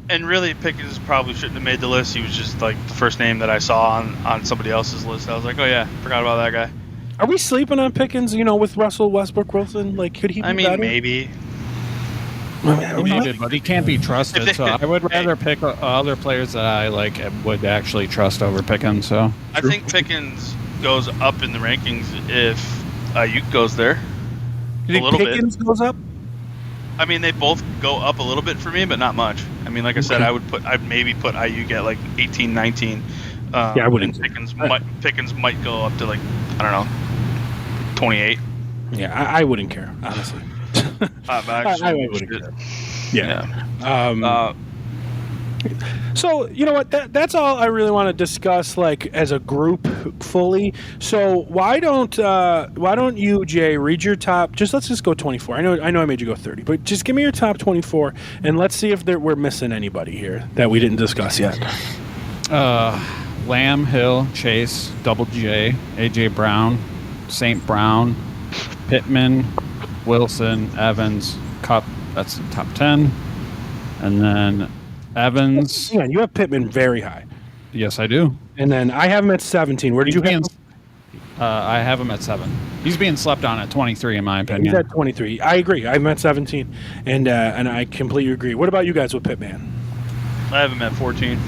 And really, Pickens probably shouldn't have made the list. He was just like the first name that I saw on somebody else's list. I was like, oh yeah, forgot about that guy. Are we sleeping on Pickens, with Russell Westbrook Wilson? Like, could he be better? Maybe. Needed, but he can't be trusted. So I would rather pick other players that I would actually trust over Pickens. So I think Pickens goes up in the rankings if Ayuk goes there. You think Pickens goes up? I mean, they both go up a little bit for me, but not much. I mean, like I said, I'd maybe put Ayuk at like 18, 19. I wouldn't. Pickens might go up to like, I don't know, 28. Yeah, I wouldn't care, honestly. I wouldn't care. Yeah. So you know what? That's all I really want to discuss, like as a group, fully. So why don't you, Jay, read your top? Let's just go 24. I know I made you go 30, but just give me your top 24, and let's see if we're missing anybody here that we didn't discuss yet. Lamb, Hill, Chase, Double J, AJ Brown, St. Brown, Pittman, Wilson, Evans, Cup. That's the top 10, and then Evans. Yeah, you have Pittman very high. Yes, I do. And then I have him at 17. Where did you have him? I have him at 7. He's being slept on at 23, in my opinion. He's at 23. I agree. I have him at 17, and I completely agree. What about you guys with Pittman? I have him at 14.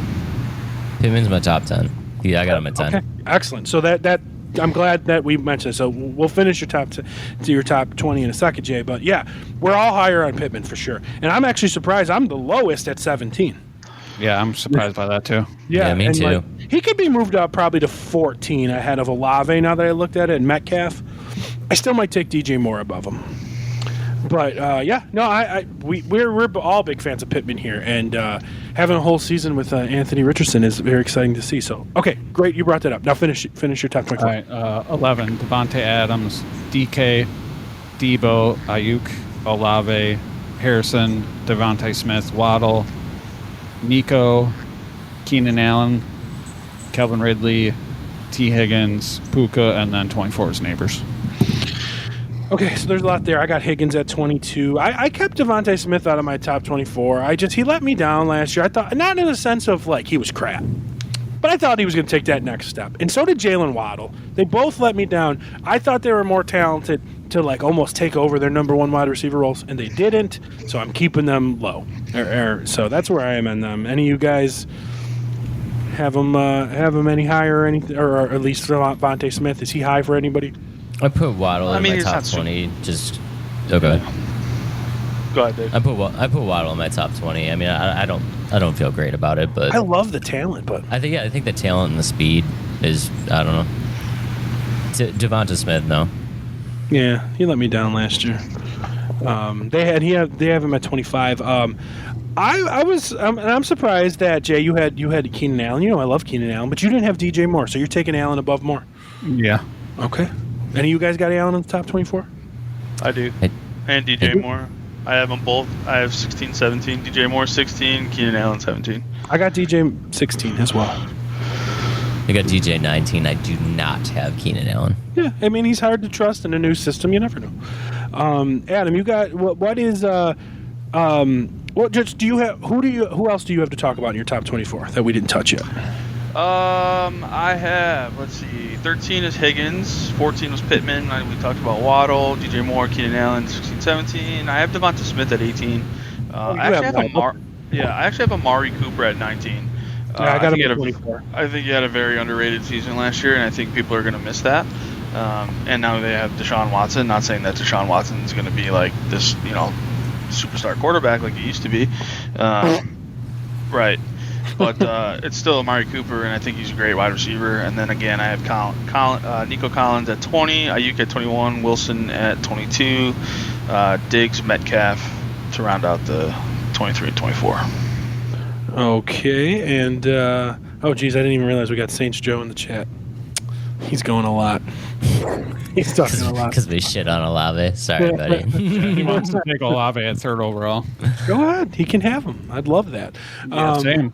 Pittman's my top 10. Yeah, I got him at 10. Okay, excellent. So that I'm glad that we mentioned it. So we'll finish your to your top 20 in a second, Jay. But yeah, we're all higher on Pittman for sure. And I'm actually surprised I'm the lowest at 17. Yeah, I'm surprised by that too. Yeah, me too. He could be moved up probably to 14 ahead of Olave now that I looked at it, and Metcalf. I still might take DJ Moore above him. But we're all big fans of Pittman here, and having a whole season with Anthony Richardson is very exciting to see. So, okay, great, you brought that up. Now finish your top 24. All right, 11, Devontae Adams, DK, Debo, Ayuk, Olave, Harrison, Devontae Smith, Waddle, Nico, Keenan Allen, Calvin Ridley, T. Higgins, Puka, and then 24's Neighbors. Okay, so there's a lot there. I got Higgins at 22. I kept Devontae Smith out of my top 24. He let me down last year. I thought, not in the sense of like he was crap, but I thought he was going to take that next step. And so did Jalen Waddle. They both let me down. I thought they were more talented to like almost take over their number one wide receiver roles, and they didn't. So I'm keeping them low. So that's where I am on them. Any of you guys have them any higher or anything, or at least Devontae Smith? Is he high for anybody? I put Waddle in my top 20. Go ahead. Go ahead, Dave. I put Waddle in my top 20. I mean, I don't feel great about it, but I love the talent, but I think the talent and the speed is, I don't know. Devonta Smith, no. Yeah, he let me down last year. They have him at 25. I'm surprised that Jay, you had Keenan Allen. I love Keenan Allen, but you didn't have DJ Moore, so you're taking Allen above Moore. Yeah. Okay. Any of you guys got Allen in the top 24? I do. And DJ Moore. I have them both. I have 16, 17. DJ Moore 16, Keenan Allen 17. I got DJ 16 as well. I got DJ 19. I do not have Keenan Allen. Yeah, I mean he's hard to trust in a new system. You never know. Adam, you got what is what just do you have? Who else do you have to talk about in your top 24 that we didn't touch yet? I have, let's see, 13 is Higgins, 14 was Pittman, we talked about Waddle, DJ Moore, Keenan Allen, 16, 17. I have Devonta Smith at 18. I actually have Amari Cooper at 19. I got him at 24. I think he had a very underrated season last year, and I think people are going to miss that. And now they have Deshaun Watson. Not saying that Deshaun Watson is going to be like this, superstar quarterback like he used to be. Right. But it's still Amari Cooper, and I think he's a great wide receiver. And then again, I have Nico Collins at 20, Ayuk at 21, Wilson at 22, Diggs, Metcalf to round out the 23 and 24. Okay, and oh geez, I didn't even realize we got Saints Joe in the chat. He's going a lot. He's talking a lot. Because we shit on Olave. Sorry, buddy. He wants to take Olave at 3rd overall. Go ahead. He can have him. I'd love that. Yeah, same.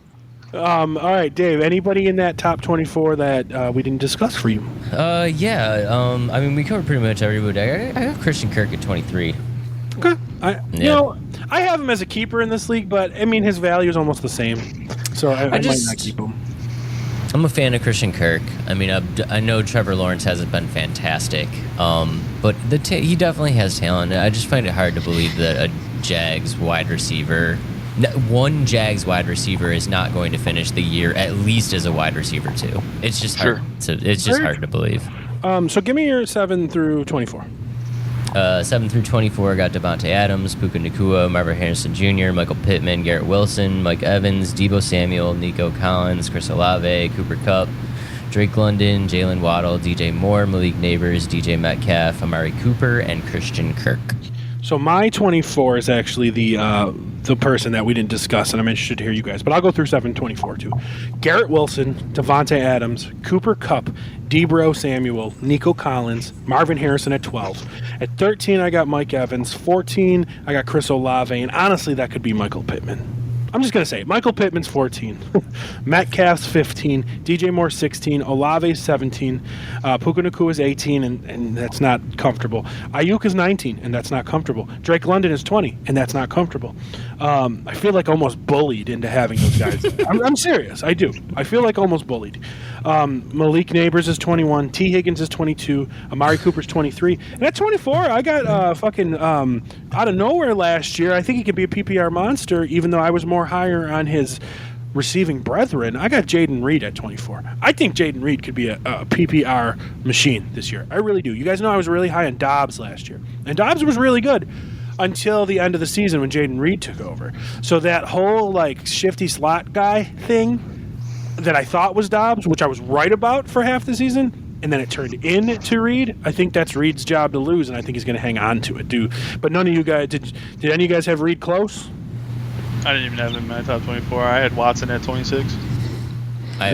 All right, Dave. Anybody in that top 24 that we didn't discuss for you? Yeah. I mean, we covered pretty much everybody. I got Christian Kirk at 23. Okay. You know, I have him as a keeper in this league, but I mean, his value is almost the same. So I might not keep him. I'm a fan of Christian Kirk. I mean, I know Trevor Lawrence hasn't been fantastic, but he definitely has talent. I just find it hard to believe that a Jags wide receiver, one Jags wide receiver, is not going to finish the year at least as a wide receiver too. It's just hard. It's just hard to believe. So give me your 7 through 24. 7 through 24 got Devontae Adams, Puka Nacua, Marvin Harrison Jr., Michael Pittman, Garrett Wilson, Mike Evans, Deebo Samuel, Nico Collins, Chris Olave, Cooper Kupp, Drake London, Jalen Waddle, DJ Moore, Malik Neighbors, DJ Metcalf, Amari Cooper, and Christian Kirk. So my 24 is actually the person that we didn't discuss, and I'm interested to hear you guys. But I'll go through 7-24 too. Garrett Wilson, Devontae Adams, Cooper Kupp, Deebo Samuel, Nico Collins, Marvin Harrison at 12. At 13, I got Mike Evans. 14, I got Chris Olave, and honestly, that could be Michael Pittman. I'm just going to say it. Michael Pittman's 14. Metcalf's 15. DJ Moore 16. Olave 17. Puka Nacua is 18, and that's not comfortable. Ayuk is 19, and that's not comfortable. Drake London is 20, and that's not comfortable. I feel like almost bullied into having those guys. I'm serious. I do. I feel like almost bullied. Malik Neighbors is 21. T. Higgins is 22. Amari Cooper's 23. And at 24, I got out of nowhere last year. I think he could be a PPR monster, even though I was more higher on his receiving brethren. I got Jaden Reed at 24. I think Jaden Reed could be a PPR machine this year. I really do. You guys know I was really high on Dobbs last year. And Dobbs was really good until the end of the season when Jaden Reed took over. So that whole shifty slot guy thing that I thought was Dobbs, which I was right about for half the season, and then it turned into Reed. I think that's Reed's job to lose, and I think he's going to hang on to it. But none of you guys did any of you guys have Reed close? I didn't even have him in my top 24. I had Watson at 26. I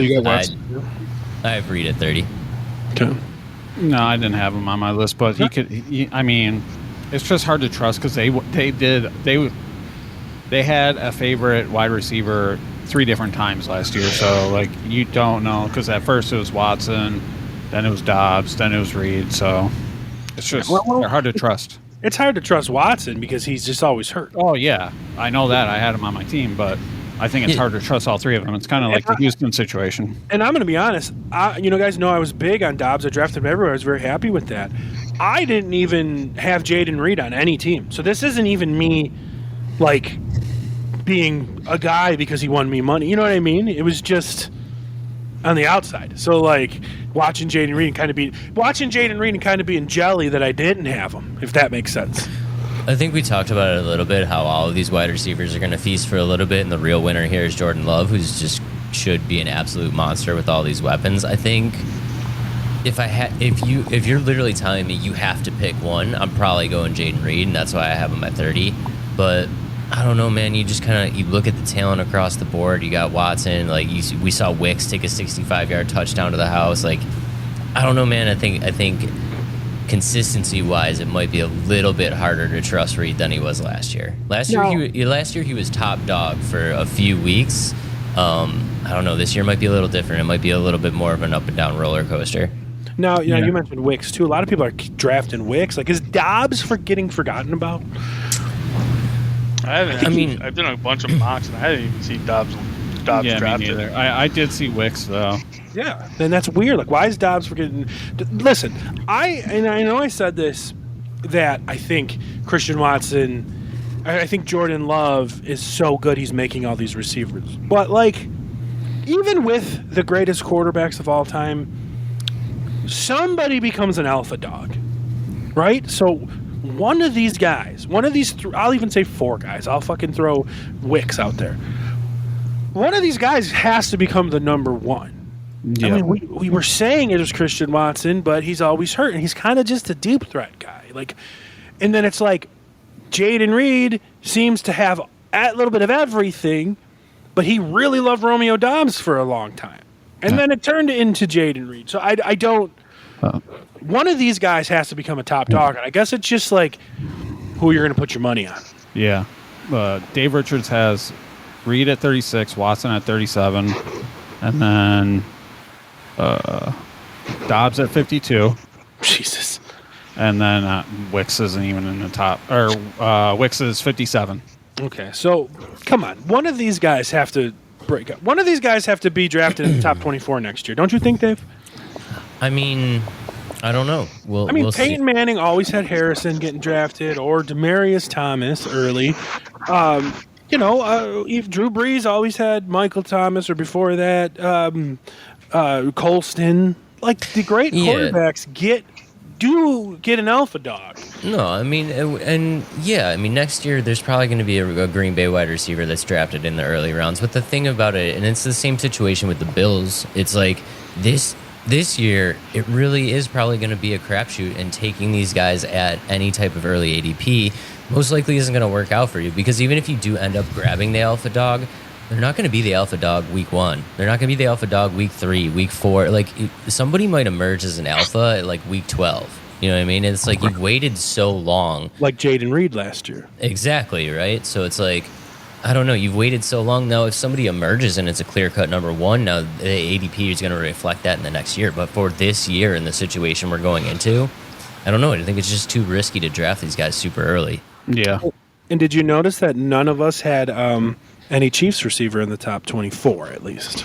have Reed at 30. Okay. No, I didn't have him on my list, but I mean, it's just hard to trust because they had a favorite wide receiver 3 different times last year. So you don't know, because at first it was Watson, then it was Dobbs, then it was Reed. So it's just they're hard to trust. It's hard to trust Watson because he's just always hurt. Oh, yeah. I know that. I had him on my team, but I think it's hard to trust all 3 of them. It's kind of like the Houston situation. And I'm going to be honest. Guys know I was big on Dobbs. I drafted him everywhere. I was very happy with that. I didn't even have Jaden Reed on any team. So this isn't even me, being a guy because he won me money. You know what I mean? It was just on the outside. So, watching Jaden Reed and kind of being jelly that I didn't have him, if that makes sense. I think we talked about it a little bit, how all of these wide receivers are going to feast for a little bit, and the real winner here is Jordan Love, who's just should be an absolute monster with all these weapons. I think if you're literally telling me you have to pick one, I'm probably going Jaden Reed, and that's why I have him at 30. But I don't know, man. You just you look at the talent across the board. You got Watson. We saw Wicks take a 65-yard touchdown to the house. I don't know, man. I think consistency-wise, it might be a little bit harder to trust Reed than he was last year. Last year he was top dog for a few weeks. I don't know. This year might be a little different. It might be a little bit more of an up and down roller coaster. Now, you mentioned Wicks too. A lot of people are drafting Wicks. Is Dobbs getting forgotten about? I've done a bunch of mocks, and I didn't even see Dobbs drafted. I did see Wicks, though. Yeah, and that's weird. Why is Dobbs forgetting? Listen, I know I said this, that I think Christian Watson, I think Jordan Love is so good he's making all these receivers. But, even with the greatest quarterbacks of all time, somebody becomes an alpha dog, right? So one of these guys, I'll even say 4 guys. I'll fucking throw Wicks out there. One of these guys has to become the number 1. Yeah. I mean, we were saying it was Christian Watson, but he's always hurt, and he's kind of just a deep threat guy. And then it's Jaden Reed seems to have a little bit of everything, but he really loved Romeo Doubs for a long time. And then it turned into Jaden Reed. So I don't... one of these guys has to become a top dog. And I guess it's just like who you're going to put your money on. Yeah. Dave Richards has Reed at 36, Watson at 37, and then Dobbs at 52. Jesus. And then Wicks isn't even in the top. Or Wicks is 57. Okay, so come on. One of these guys have to break up. One of these guys have to be drafted in the top 24 next year. Don't you think, Dave? I mean, I don't know. We'll Peyton see. Manning always had Harrison getting drafted or Demaryius Thomas early. Drew Brees always had Michael Thomas or before that, Colston. Like the great quarterbacks get an alpha dog. No, I mean, next year there's probably going to be a Green Bay wide receiver that's drafted in the early rounds. But the thing about it, and it's the same situation with the Bills, it's like this year, it really is probably going to be a crapshoot, and taking these guys at any type of early ADP most likely isn't going to work out for you, because even if you do end up grabbing the alpha dog, they're not going to be the alpha dog week 1. They're not going to be the alpha dog week 3, week 4. Like, somebody might emerge as an alpha at like week 12. You know what I mean? It's like you've waited so long. Like Jaden Reed last year. Exactly, right? So it's like, I don't know, you've waited so long. Now, if somebody emerges and it's a clear-cut number 1, now the ADP is going to reflect that in the next year. But for this year and the situation we're going into, I don't know. I think it's just too risky to draft these guys super early. Yeah. And did you notice that none of us had any Chiefs receiver in the top 24, at least?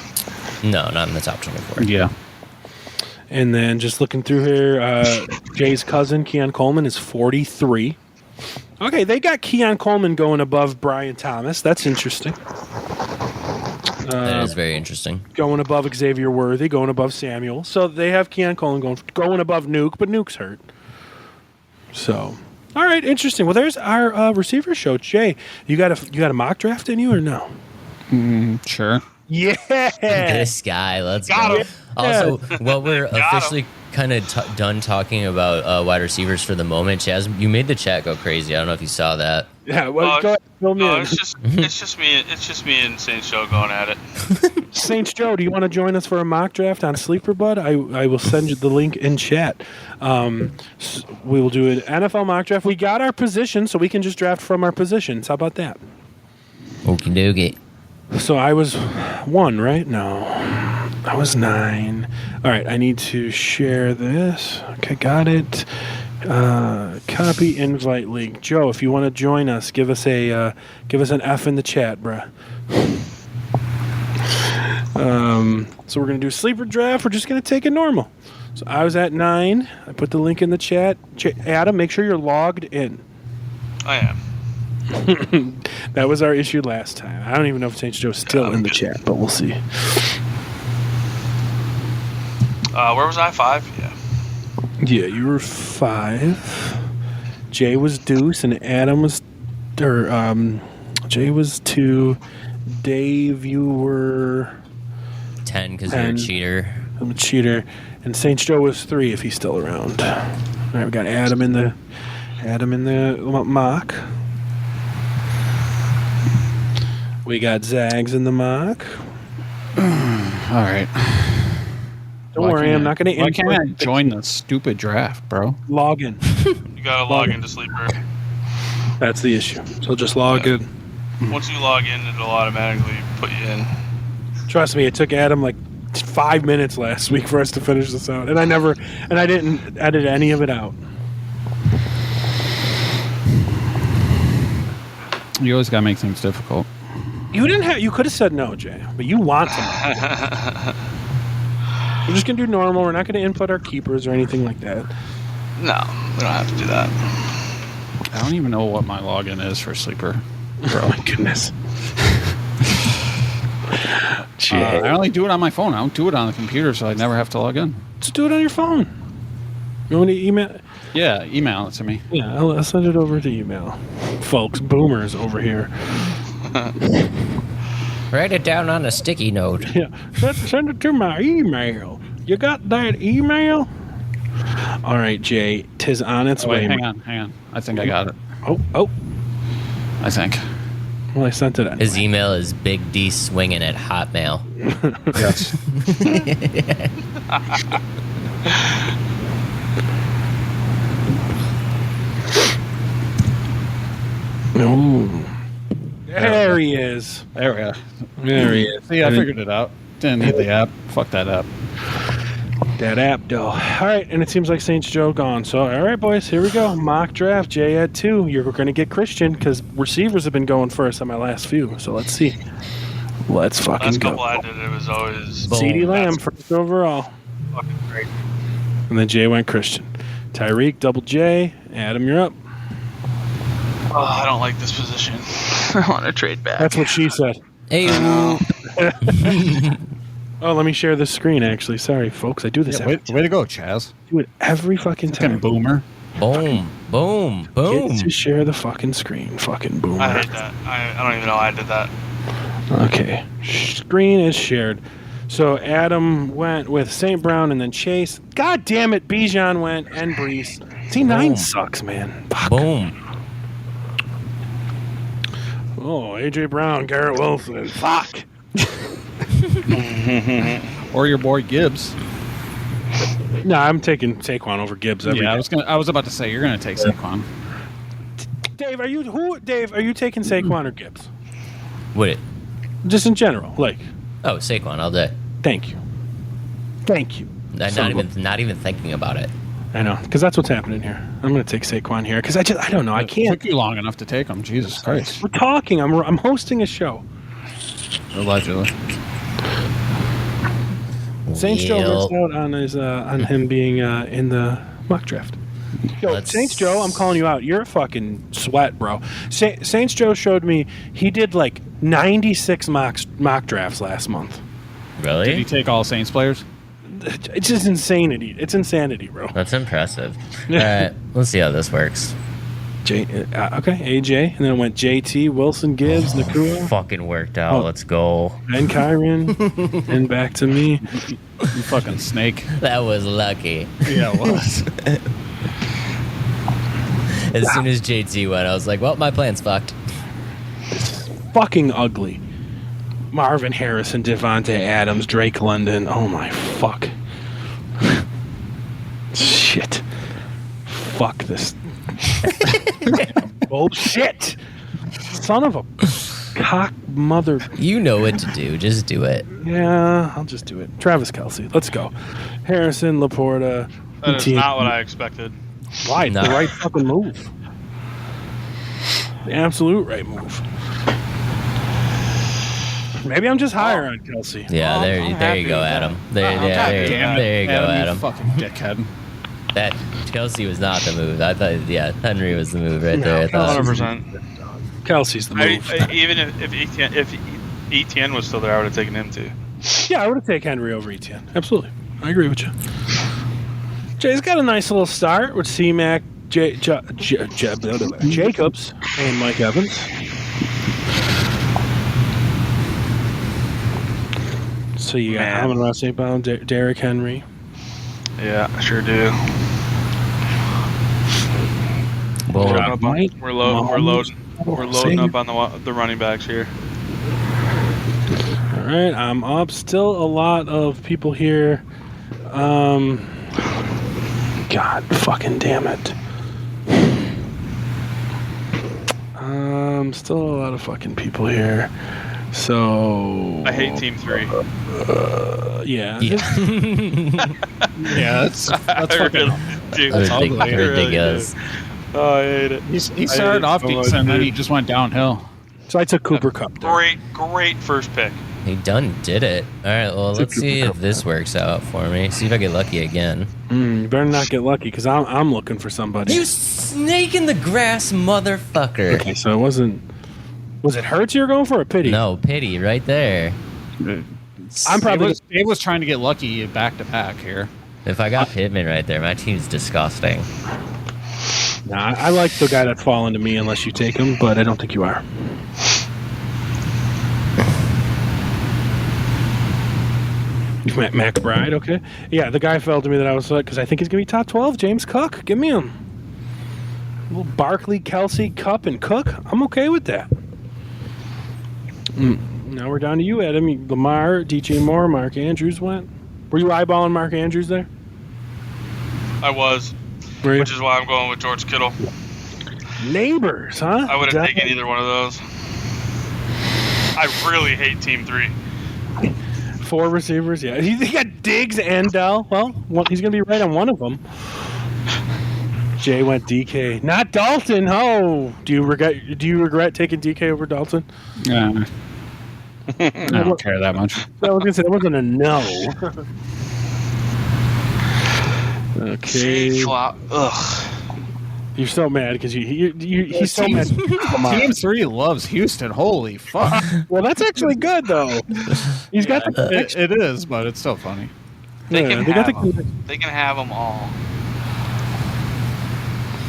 No, not in the top 24. Yeah. And then just looking through here, Jay's cousin, Keon Coleman, is 43. Okay, they got Keon Coleman going above Brian Thomas. That's interesting. That is very interesting. Going above Xavier Worthy, going above Samuel. So they have Keon Coleman going above Nuke, but Nuke's hurt. So, all right, interesting. Well, there's our receiver show. Jay, you got a mock draft in you or no? Sure. Yeah. This guy, let's go. Also, while we're officially kind of done talking about wide receivers for the moment, Chaz, you made the chat go crazy. I don't know if you saw that. Yeah, well, go ahead, fill me in. It's just me and Saints Joe going at it. Saints Joe, do you want to join us for a mock draft on Sleeper Bud? I will send you the link in chat. We will do an NFL mock draft. We got our position, so we can just draft from our positions. How about that? Okie dokie. So I was 1, right? No. I was 9. All right, I need to share this. Okay, got it. Copy invite link. Joe, if you want to join us, give us an F in the chat, bruh. So we're gonna do a sleeper draft. We're just gonna take it normal. So I was at 9. I put the link in the chat. Adam, make sure you're logged in. I am. That was our issue last time. I don't even know if Saints Joe's still in the chat, but we'll see. Where was I? 5? Yeah. Yeah, you were 5. Jay was deuce, and Adam was, Jay was 2. Dave, you were 10 because you're a cheater. I'm a cheater, and Saints Joe was 3 if he's still around. All right, we got Adam in the mock. We got Zags in the mock. All right. Don't worry, I'm not going to Why can't I join the stupid draft, bro? Log in. You gotta log into Sleeper. That's the issue. So just log in. Once you log in, it'll automatically put you in. Trust me, it took Adam like 5 minutes last week for us to finish this out, and I didn't edit any of it out. You always gotta make things difficult. You could have said no, Jay, but you want to. We're just gonna do normal. We're not gonna input our keepers or anything like that. No, we don't have to do that. I don't even know what my login is for Sleeper. Oh my goodness. I only do it on my phone. I don't do it on the computer, so I never have to log in. Just do it on your phone. You want to email? Yeah, email it to me. Yeah, I'll send it over to email. Folks, boomers over here. Write it down on a sticky note. Yeah, send it to my email. You got that email? All right, Jay, 'tis on its way. Hang on. I think I got it. Oh. I think. Well, I sent it anyway. His email is bigdswinging at Hotmail. Yes. Ooh. There he is. There we go. There he is. See, I figured it out. Didn't need the app. Fuck that app. That app, though. All right, and it seems like Saints Joe gone. So, all right, boys, here we go. Mock draft. Jay at 2. You're going to get Christian because receivers have been going first on my last few. So let's see. Let's fucking Last go. couple I did, it was always CeeDee Lamb first overall. fucking great. And then Jay went Christian. Tyreek, double J. Adam, you're up. Oh, I don't like this position. I want to trade back. That's what she said. Hey, Oh, let me share this screen, actually. Sorry, folks. I do this every Way to go, Chaz. do it every fucking time. Fucking boomer. boom, boom, boom. Get to share the fucking screen. Fucking boomer. I hate that. I don't even know I did that. Okay. Screen is shared. So Adam went with St. Brown and then Chase. God damn it, Bijan went and Brees. C9 Boom. sucks, man. Fuck. Boom. Oh, A.J. Brown, Garrett Wilson. Fuck. Or your boy Gibbs. No, I'm taking Saquon over Gibbs every Yeah, day. I was about to say you're gonna take Saquon. Dave, are you taking Saquon or Gibbs? Would it? Just in general. Like, Oh, Saquon all day. thank you. Thank you. Not even thinking about it. I know, because that's what's happening here. I'm going to take Saquon here because I don't know. I It can't. took you long enough to take him. Jesus Christ. We're talking. I'm hosting a show. Allegedly. Saints Joe Well, missed out on his on him being in the mock draft. Yo, Let's- Saints Joe, I'm calling you out. You're a fucking sweat, bro. Saints Joe showed me he did like 96 mock drafts last month. Did he Really? take all Saints players? It's just insanity. It's insanity, bro. That's impressive. All right, let's see how this works. Okay, AJ, and then it went JT, Wilson, Gibbs, Nakua, Fucking worked out. Oh. Let's go. and Kyron, and back to me. You fucking snake. That was lucky. Yeah, it was. As soon as JT went, I was like, well, my plan's fucked. Fucking ugly. Marvin Harrison, Devontae Adams, Drake London. Oh my fuck. Shit. Fuck this. Bullshit. Son of a cock mother. You know what to do. Just do it. Yeah, I'll just do it. Travis Kelce. Let's go. Harrison, Laporta. That is Etienne. not what I expected. Why? No. The right fucking move. The absolute right move. Maybe I'm just higher on Kelce. Yeah, I'm there happy you go, with that. Adam. There you go, Adam. You fucking dickhead. That Kelsey was not the move. I thought, yeah, Henry was the move right there. I thought. 100%. Kelsey's the move. Even if Etienne was still there, I would have taken him too. Yeah, I would have taken Henry over Etienne. Absolutely. I agree with you. Jay's got a nice little start with C-Mac, Jacobs, and Mike Evans. So you got Man. Amon-Ra St. Brown, Derrick Henry. Yeah, I sure do. Boom. We're loading up on the running backs here. All right, I'm up. Still a lot of people here. God fucking damn it. Still a lot of fucking people here. So I hate Team 3. yeah. Yeah, that's fucking. Dude, That's ugly. I really Ridiculous. do. Oh, I hate it. He started off decent, and then he just went downhill. So I took Cooper Kupp there. Great first pick. He done did it. All right, well, let's see if Cooper this works out for me. See if I get lucky again. You better not get lucky because I'm looking for somebody. You snake in the grass, motherfucker. Okay, so it wasn't. Was it Hurts you were going for or Pity? No, pity right there. I'm probably. Dave was trying to get lucky back to back here. If I got Pittman right there, my team's disgusting. Nah, I like the guy that's fallen to me unless you take him, but I don't think you are. McBride, okay. Yeah, the guy fell to me that I was like, because I think he's going to be top 12. James Cook, give me him. A little Barkley, Kelsey, Cup, and Cook. I'm okay with that. Now we're down to you, Adam. Lamar, DJ Moore, Mark Andrews went. Were you eyeballing Mark Andrews there? I was, Were you? which is why I'm going with George Kittle. Neighbors, huh? I wouldn't take either one of those. I really hate Team 3. 4 receivers, yeah. He got Diggs and Dell. Well, he's going to be right on one of them. Jay went DK. Not Dalton. Oh, do you regret taking DK over Dalton? Yeah. I don't care that much. I was going to say, that wasn't a no. Okay. Ugh. You're so mad because he's so mad. Team 3 loves Houston. Holy fuck. Well, that's actually good, though. He's got the it is, but it's still funny. They can have them all.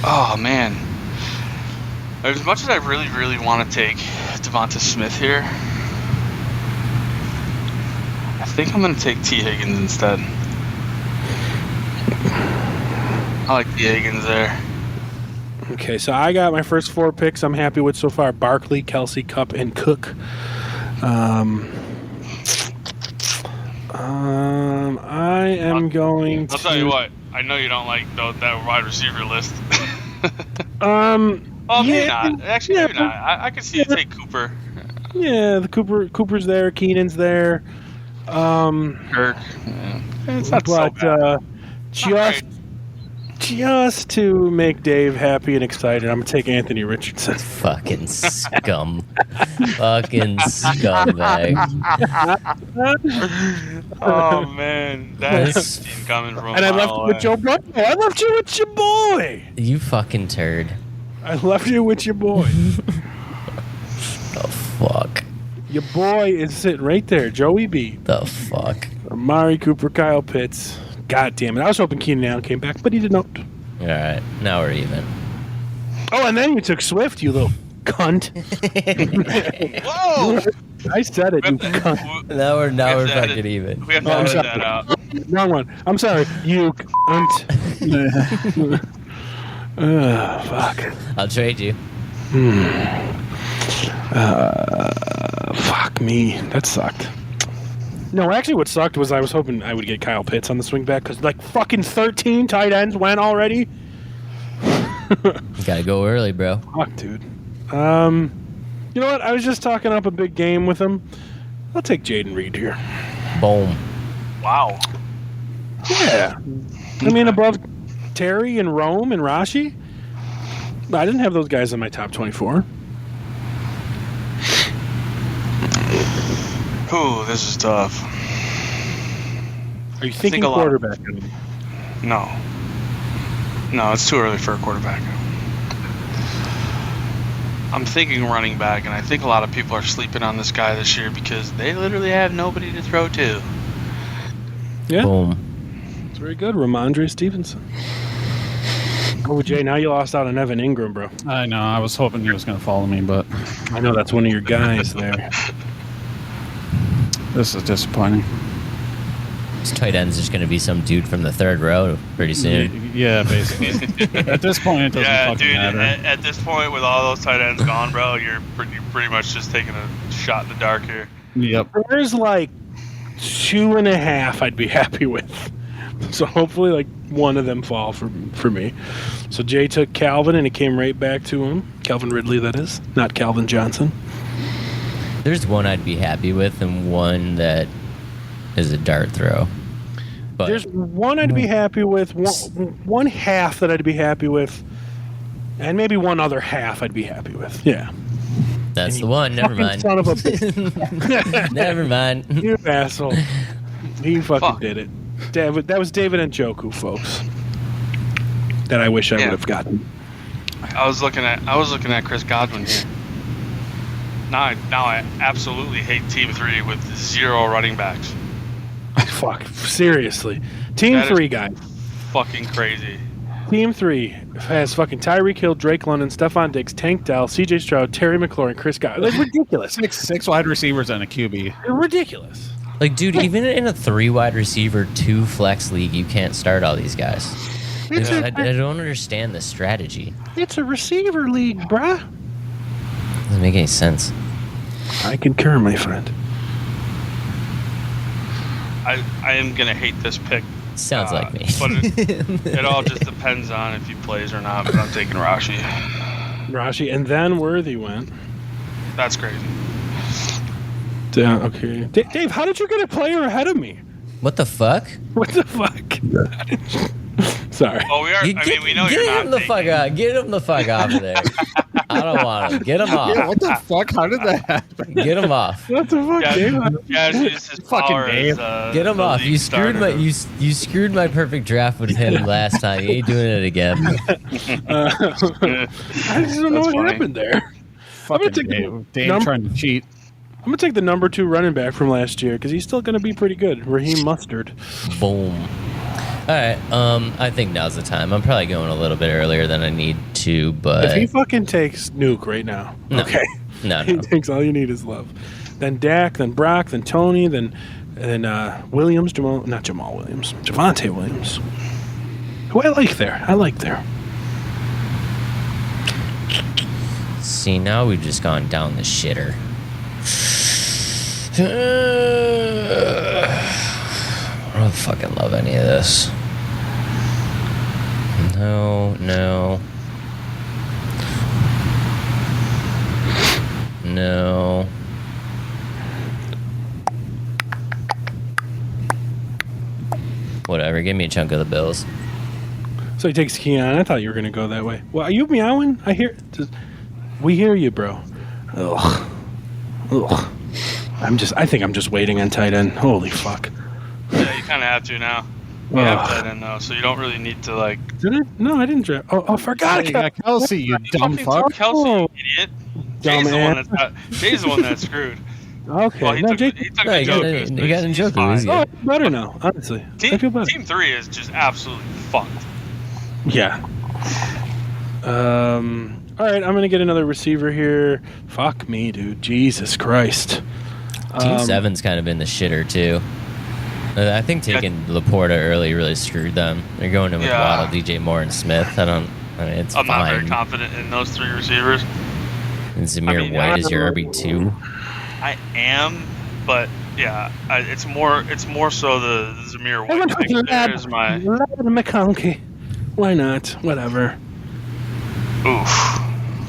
Oh, man. As much as I really, really want to take Devonta Smith here, I think I'm going to take T. Higgins instead. I like T. Higgins there. Okay, so I got my first 4 picks I'm happy with so far. Barkley, Kelsey, Kupp, and Cook. I am going to... I'll tell you what. I know you don't like that wide receiver list. Maybe not. Actually, maybe not. I can see you take Cooper. Yeah, Cooper's there. Keenan's there. Kirk. Yeah. It's not so bad. Just to make Dave happy and excited, I'm going to take Anthony Richardson. Fucking scum. Fucking scumbag. Oh, man. That's coming from And I left you with Joe Burrow. I left you with your boy. You fucking turd. I left you with your boy. The fuck. Your boy is sitting right there. Joey B. The fuck. Amari Cooper, Kyle Pitts. God damn it. I was hoping Keenan Allen came back, but he did not. All right. Now we're even. Oh, and then you took Swift, you little cunt. Whoa! I said it, you cunt. Now we're fucking even. We have to edit that out. Wrong one. I'm sorry. You cunt. Fuck. I'll trade you. Fuck me. That sucked. No, actually what sucked was I was hoping I would get Kyle Pitts on the swing back because like fucking 13 tight ends went already. You gotta go early, bro. Fuck, dude. You know what? I was just talking up a big game with him. I'll take Jaden Reed here. Boom. Wow. Yeah. I mean, above Terry and Rome and Rashi. I didn't have those guys in my top 24. Ooh, this is tough. Are you thinking quarterback? No, it's too early for a quarterback. I'm thinking running back, and I think a lot of people are sleeping on this guy this year because they literally have nobody to throw to. Yeah. Boom. It's very good. Ramondre Stevenson. Oh, Jay, now you lost out on Evan Ingram, bro. I know. I was hoping he was going to follow me, but I know that's one of your guys there. This is disappointing. This tight end's just gonna be some dude from the 3rd row pretty soon. Yeah, basically. At this point, it doesn't fucking matter. At this point, with all those tight ends gone, bro, you're pretty much just taking a shot in the dark here. Yep. There's like 2.5 I'd be happy with. So hopefully like one of them fall for me. So Jay took Calvin and it came right back to him. Calvin Ridley, that is. Not Calvin Johnson. There's one I'd be happy with and one that is a dart throw. But there's one I'd be happy with, one half that I'd be happy with, and maybe one other half I'd be happy with. Yeah. That's the one. Never mind. Son of a bitch. Never mind. You asshole. He fucking did it. That was David Njoku, folks. That I wish I would have gotten. I was looking at Chris Godwin here. Now I absolutely hate Team 3 with 0 running backs. Fuck, seriously. Team 3, guys. Fucking crazy. Team 3 has fucking Tyreek Hill, Drake London, Stephon Diggs, Tank Dell, CJ Stroud, Terry McLaurin, Chris Godwin. Like, ridiculous. Six wide receivers and a QB. Ridiculous. Like, dude, even in a 3 wide receiver, 2 flex league, you can't start all these guys. I don't understand the strategy. It's a receiver league, bruh. Doesn't make any sense. I concur, my friend. I am gonna hate this pick. Sounds like me. But it all just depends on if he plays or not. But I'm taking Rashi. Rashi, and then Worthy went. That's crazy. Yeah, okay. Dave, how did you get a player ahead of me? What the fuck? What the fuck? Sorry. Well, we are. I mean, we know you're not. Get him the fuck out. Get him the fuck off of there. I don't want him. Get him off. Yeah, what the fuck? How did that happen? Get him off. What the fuck, Dave? Jazz used his Fucking power Dave. as, Get him the off. league You screwed my starter. you screwed my perfect draft with him last time. You ain't doing it again. I just don't know That's what funny. happened there. Fucking take Dave. Dave number- trying to cheat. I'm going to take the number 2 running back from last year because he's still going to be pretty good. Raheem Mustard. Boom. All right. I think now's the time. I'm probably going a little bit earlier than I need to, but If he fucking takes Nuke right now, No. okay. no, He no. thinks all you need is love. Then Dak, then Brock, then Tony, then Williams, Javonte Williams. Who I like there. See, now we've just gone down the shitter. I don't fucking love any of this. No. Whatever, give me a chunk of the Bills. So he takes Keon. I thought you were going to go that way. Well, are you meowing? We hear you, bro. Ugh. I think I'm just waiting on tight end. Holy fuck. Yeah, you kind of have to now. You have tight end though, so you don't really need to like. Did I? No, I didn't draft. I forgot. You got Kelsey, you dumb fuck. Kelsey, you idiot. Jay's the one that's screwed. Okay. Well, he No, took Jake. Njoku, You got he's Njoku, fine. he's Oh, good. it's better now, honestly. I feel better. Team 3 is just absolutely fucked. Yeah. All right, I'm going to get another receiver here. Fuck me, dude. Jesus Christ. Team 7's kind of in the shitter, too. I think taking Laporta early really screwed them. They're going in with Yeah. Waddle, DJ Moore, and Smith. It's I'm not very fine. confident in those 3 receivers. And Zamir White is your RB2. I am, but yeah, it's more so the Zamir I White went pick with there Lad is my McConkey. Why not? Whatever. oof.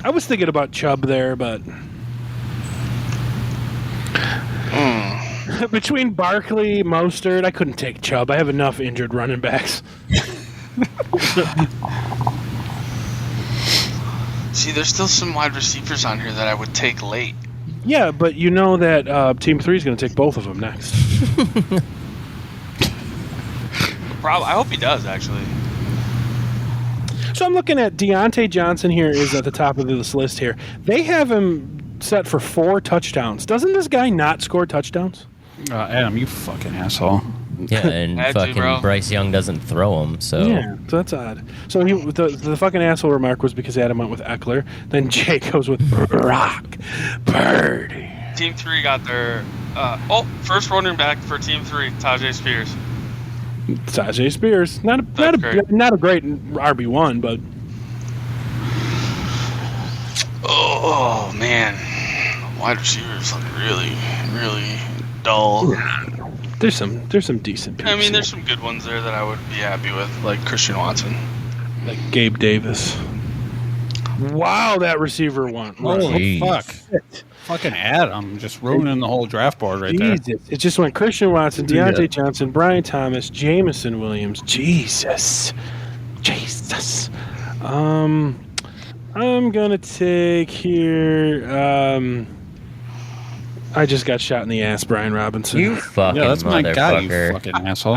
I was thinking about Chubb there, but between Barkley, Mostert, I couldn't take Chubb. I have enough injured running backs. See, there's still some wide receivers on here that I would take late. Yeah, but you know that Team 3 is going to take both of them next. I hope he does actually. So I'm looking at Deontay Johnson here is at the top of this list here. They have him set for 4 touchdowns. Doesn't this guy not score touchdowns? Adam, you fucking asshole. Yeah, and Had to, fucking bro. Bryce Young doesn't throw them, so... Yeah, so that's odd. So the fucking asshole remark was because Adam went with Eckler. Then Jay goes with Brock Purdy. Team 3 got their first running back for Team 3, Tajay Spears. Tajay Spears. Not a great RB1, but Oh man, wide receivers look really, really dull. there's some decent picks. I mean, there's some good ones there that I would be happy with, like Christian Watson. like Gabe Davis. Wow, that receiver won. Holy Jeez. fuck. Fucking Adam just ruining the whole draft board right there. Jesus. It just went Christian Watson, Deontay Johnson, Brian Thomas, Jameson Williams. Jesus. I'm gonna take here. I just got shot in the ass, Brian Robinson. You fucking Yeah, that's my guy, you motherfucker. fucking asshole.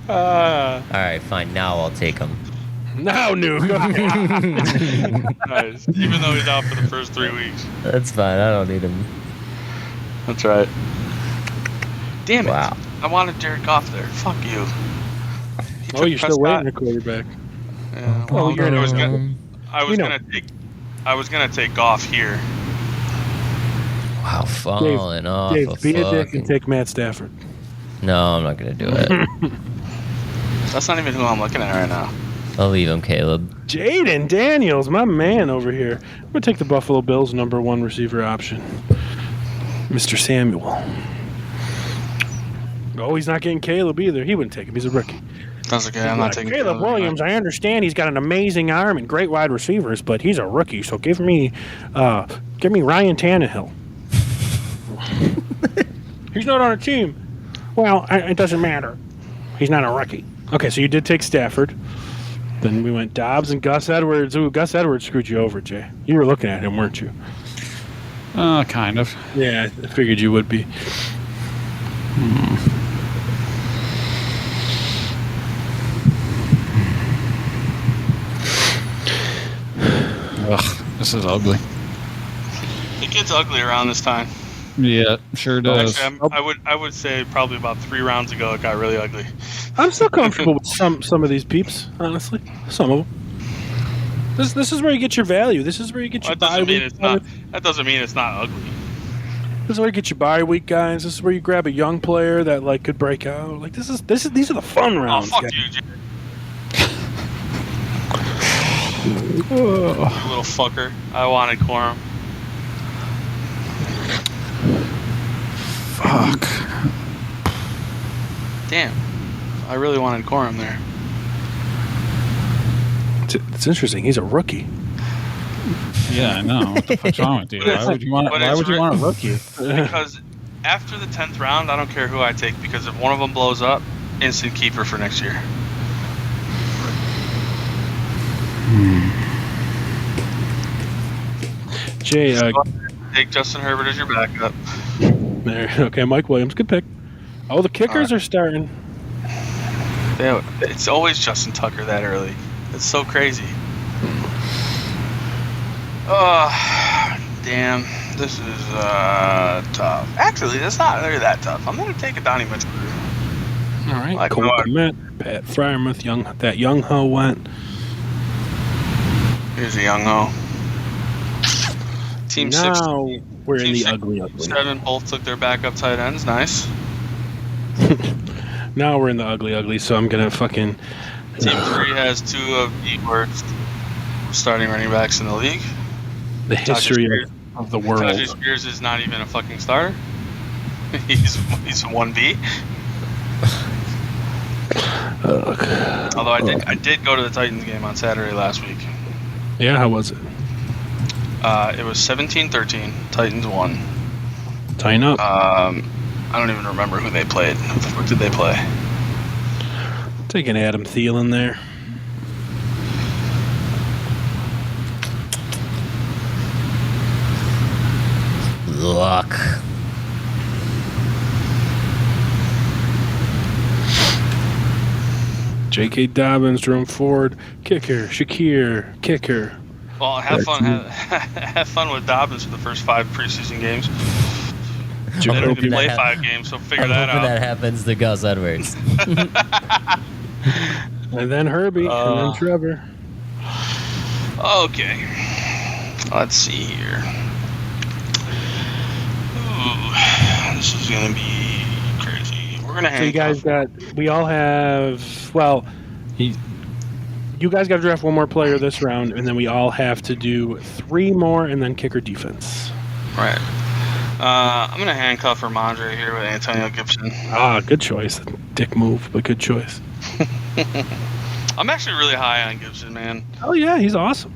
All right, fine. Now I'll take him. No, Nuke. Nice. Even though he's out for the first 3 weeks. That's fine. I don't need him. That's right. Damn it. Wow. I wanted Jared Goff there. Fuck you. He Oh, took you're still Prescott. waiting a quarterback. Yeah, Oh, you're in I was a- gonna, I was You know. gonna take Goff here. Wow, falling off Dave, a be a dick fucking... and take Matt Stafford. No, I'm not going to do it. That's not even who I'm looking at right now. I'll leave him, Caleb. Jaden Daniels, my man over here. I'm going to take the Buffalo Bills #1 receiver option. Mr. Samuel. Oh, he's not getting Caleb either. He wouldn't take him. He's a rookie. That's okay. I'm not taking Caleb Williams. I understand he's got an amazing arm and great wide receivers, but he's a rookie. So give me Ryan Tannehill. He's not on a team. Well, it doesn't matter. He's not a rookie. Okay, so you did take Stafford. Then we went Dobbs and Gus Edwards. Ooh, Gus Edwards screwed you over, Jay. You were looking at him, weren't you? Kind of. Yeah, I figured you would be. Ugh, this is ugly. It gets ugly around this time. Yeah, sure does. Actually, I would say probably about 3 rounds ago it got really ugly. I'm still comfortable with some of these peeps, honestly. Some of them. This is where you get your value. This is where you get your bye week. That doesn't mean it's not ugly. This is where you get your bye week guys. This is where you grab a young player that like could break out. Like these are the fun rounds. Oh fuck guys. you, Jay. You little fucker. I wanted Corum. Fuck. Damn. I really wanted Corum there. It's interesting. He's a rookie. Yeah, I know. What the fuck's wrong with you? Why would you want a rookie? Because after the 10th round, I don't care who I take, because if one of them blows up, instant keeper for next year. Jay, take Justin Herbert as your backup. there. Okay, Mike Williams, good pick. Oh, the kickers are starting. Yeah, it's always Justin Tucker that early. It's so crazy. Oh, damn. This is tough. Actually, that's not really that tough. I'm going to take a Donnie Mitchell. All right, Like, Cole Kmet, Pat Fryermuth, Young Ho went. Here's a Young Ho. Team Now 6. we're in the Team ugly. 7 both took their backup tight ends. Nice. Now we're in the ugly. So I'm gonna fucking. Team 3 has 2 of the worst starting running backs in the league. The history of the world. Tajay Spears is not even a fucking starter. He's a 1B. Although I did go to the Titans game on Saturday last week. Yeah, how was it? It was 17-13. Titans won. Tying up. I don't even remember who they played. Who the fuck did they play? Taking Adam Thielen there. Luck. J.K. Dobbins, Jerome Ford, kicker. Shakir, kicker. Well, have fun with Dobbins for the first 5 preseason games. They didn't even play 5 games, so figure that out. That happens to Gus Edwards. And then Herbie, and then Trevor. Okay. Let's see here. Ooh, this is going to be crazy. We're going to So you guys we all have, well, you guys got to draft one more player this round, and then we all have to do 3 more, and then kicker defense. Right. I'm going to handcuff Ramondre here with Antonio Gibson. Good choice. Dick move, but good choice. I'm actually really high on Gibson, man. Oh, yeah, he's awesome.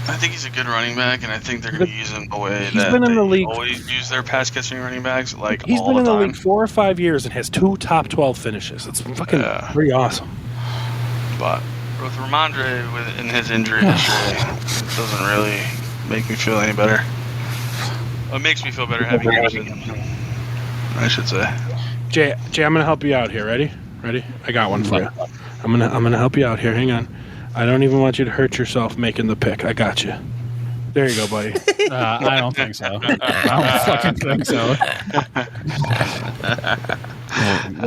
I think he's a good running back, and I think they're going to use him the way He's been in the league. Always use their pass-catching running backs, like He's all been in the the time. league 4 or 5 years and has 2 top 12 finishes. It's fucking pretty awesome. But with Ramondre in his injury history, it doesn't really make me feel any better. It makes me feel better having Gibson, I should say. Jay, I'm gonna help you out here. Ready? I got one for you. I'm gonna help you out here. Hang on. I don't even want you to hurt yourself making the pick. I got you. There you go, buddy. I don't think so. I don't fucking think so.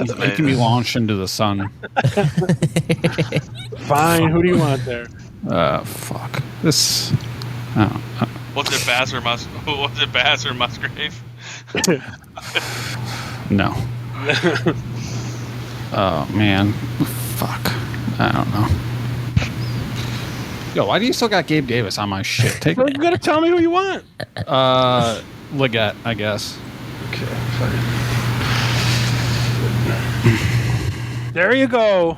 He's making me launch into the sun. Fine. Who do you want there? Fuck. This. Was it Bass or Musgrave? No. Oh, man. Fuck. I don't know. Yo, why do you still got Gabe Davis on my shit? You gotta tell me who you want. Leggett, I guess. Okay, fine. There you go.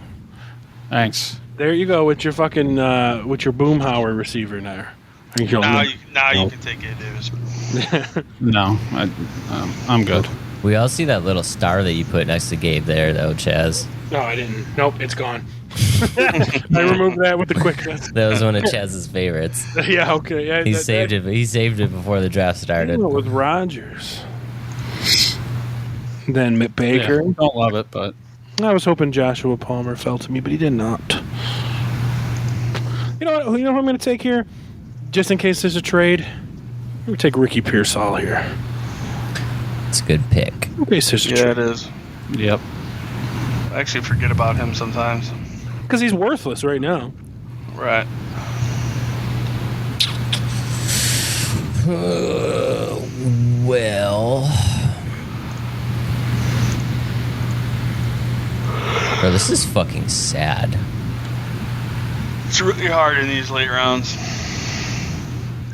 Thanks. There you go with your fucking with your Boomhauer receiver now. Now you can take it, Davis. No, I'm good. We all see that little star that you put next to Gabe there, though, Chaz. No, I didn't. Nope, it's gone. I removed that with the quickness. That was one of Chaz's favorites. Yeah, okay. Yeah, He saved it. He saved it before the draft started. With Rodgers. Then Baker. Yeah, don't love it, but I was hoping Joshua Palmer fell to me, but he did not. You know what? You know who I'm going to take here? Just in case there's a trade, I'm going to take Ricky Pearsall here. It's a good pick. In case there's a Yeah, trade. it is. yep. I actually forget about him sometimes. Because he's worthless right now. Right. Well, bro, this is fucking sad. It's really hard in these late rounds.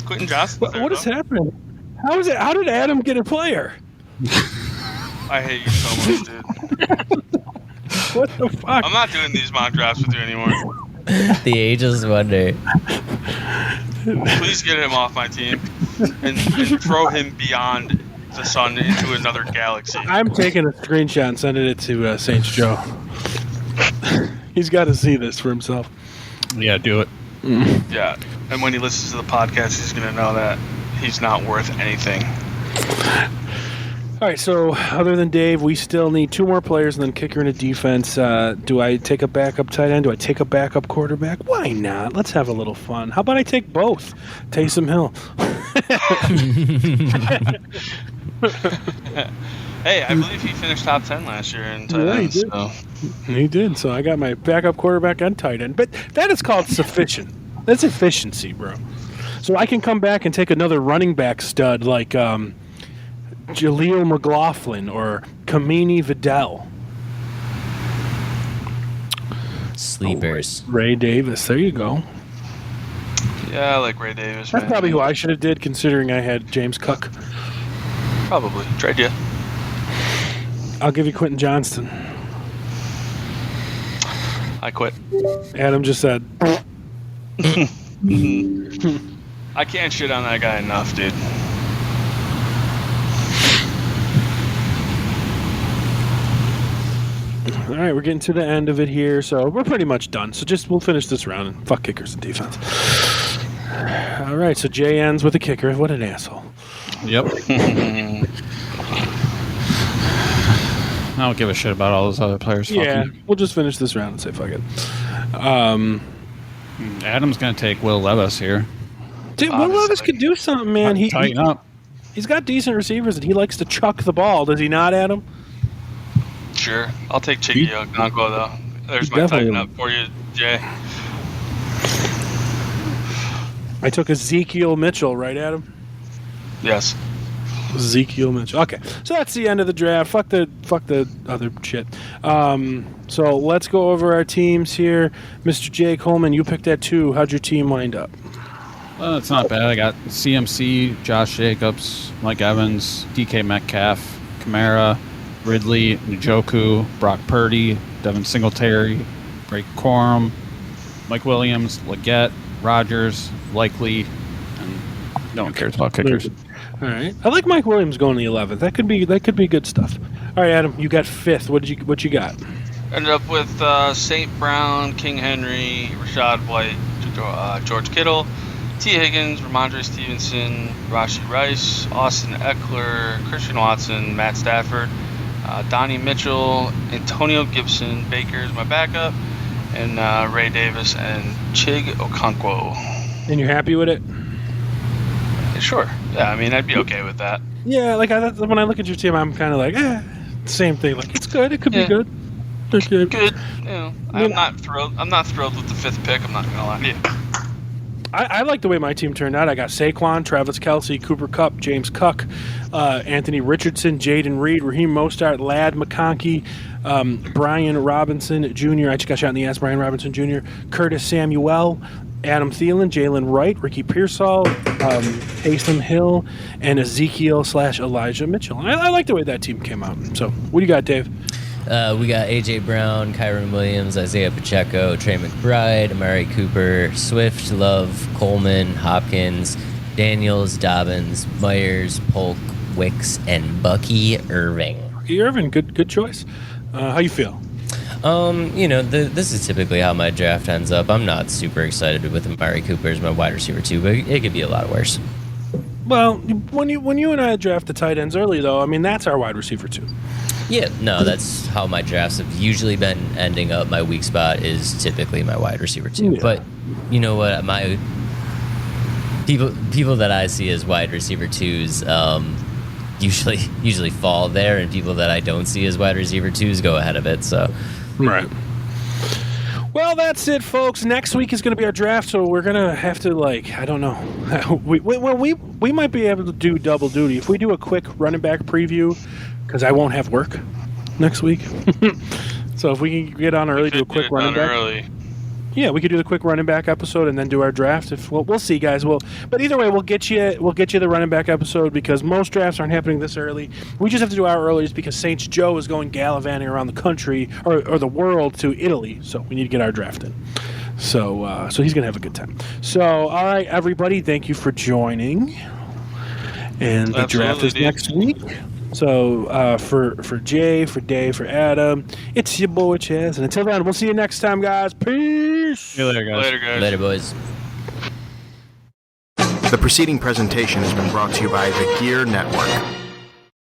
Quentin Johnson. What is happening? How is it? How did Adam get a player? I hate you so much, dude. What the fuck? I'm not doing these mock drafts with you anymore. The ages wonder. Please get him off my team and throw him beyond the sun into another galaxy. I'm taking a screenshot and sending it to Saints Joe. He's got to see this for himself. Yeah, do it. Yeah, and when he listens to the podcast, he's going to know that he's not worth anything. All right, so other than Dave, we still need 2 more players and then kicker and a defense. Do I take a backup tight end? Do I take a backup quarterback? Why not? Let's have a little fun. How about I take both? Taysom Hill. Hey, I believe he finished top 10 last year in tight Yeah, he ends. did. So. He did. So I got my backup quarterback and tight end. But that is called sufficient. That's efficiency, bro. So I can come back and take another running back stud like Jaleel McLaughlin or Kamini Vidal. Sleepers. Ray Davis. There you go. Yeah, I like Ray Davis. That's man. probably who I should have did, considering I had James Cook. Probably. Trade you. I'll give you Quentin Johnston. I quit. Adam just said. I can't shit on that guy enough, dude. All right, we're getting to the end of it here, so we're pretty much done. So we'll finish this round and fuck kickers and defense. All right, so Jay ends with a kicker. What an asshole. Yep. I don't give a shit about all those other players. Yeah, we'll just finish this round and say fuck it. Adam's going to take Will Levis here. Dude, Will Levis could do something, man. Tighten up. He's got decent receivers, and he likes to chuck the ball. Does he not, Adam? Sure. I'll take Chiggy Okonkwo, though. There's my Definitely. tighten up for you, Jay. I took Ezekiel Mitchell, right, Adam? Yes. Ezekiel Mitchell. Okay, so that's the end of the draft. Fuck the other shit. So let's go over our teams here. Mr. Jay Coleman, you picked at 2. How'd your team wind up? It's not bad. I got CMC, Josh Jacobs, Mike Evans, DK Metcalf, Kamara, Ridley, Njoku, Brock Purdy, Devin Singletary, Drake Corum, Mike Williams, Leggett, Rodgers, Likely, and no one cares about kickers. All right, I like Mike Williams going the 11th. That could be good stuff. All right, Adam, you got 5th. What you got? Ended up with St. Brown, King Henry, Rashad White, George Kittle, T. Higgins, Ramondre Stevenson, Rashee Rice, Austin Eckler, Christian Watson, Matt Stafford, Donnie Mitchell, Antonio Gibson, Baker is my backup, and Ray Davis and Chig Okonkwo. And you're happy with it? Sure. Yeah, I mean, I'd be okay with that. Yeah, like when I look at your team, I'm kind of like, same thing. Like it's good. It could be good. Okay. Good. You know, I'm not thrilled. I'm not thrilled with the 5th pick. I'm not gonna lie to you. I like the way my team turned out. I got Saquon, Travis Kelce, Cooper Kupp, James Cook, Anthony Richardson, Jaden Reed, Raheem Mostert, Ladd McConkey, Brian Robinson Jr. I just got shot in the ass. Brian Robinson Jr., Curtis Samuel, Adam Thielen, Jalen Wright, Ricky Pearsall, Taysom Hill, and Ezekiel/Elijah Mitchell. And I like the way that team came out. So, what do you got, Dave? We got A.J. Brown, Kyron Williams, Isaiah Pacheco, Trey McBride, Amari Cooper, Swift, Love, Coleman, Hopkins, Daniels, Dobbins, Myers, Polk, Wicks, and Bucky Irving. Bucky Irving, good choice. How you feel? This is typically how my draft ends up. I'm not super excited with Amari Cooper as my wide receiver 2, but it could be a lot worse. Well, when you and I draft the tight ends early, though, I mean, that's our wide receiver 2. Yeah, no, that's how my drafts have usually been ending up. My weak spot is typically my wide receiver 2. Yeah. But you know what? My people that I see as wide receiver 2s usually fall there, and people that I don't see as wide receiver 2s go ahead of it. So, right. Well, that's it, folks. Next week is going to be our draft, so we're going to have to, I don't know. we might be able to do double duty. If we do a quick running back preview, because I won't have work next week. So if we can get on early, do a quick running back. Early. Yeah, we could do the quick running back episode and then do our draft. We'll see, guys. But either way, we'll get you the running back episode because most drafts aren't happening this early. We just have to do our early just because Saints Joe is going gallivanting around the country or the world to Italy, so we need to get our draft in. So he's gonna have a good time. So all right, everybody, thank you for joining. And the draft is next week. So for Jay, for Dave, for Adam, it's your boy Chazz. And until then, we'll see you next time, guys. Peace. See you later, guys. Later, guys. Later, boys. The preceding presentation has been brought to you by the Gear Network.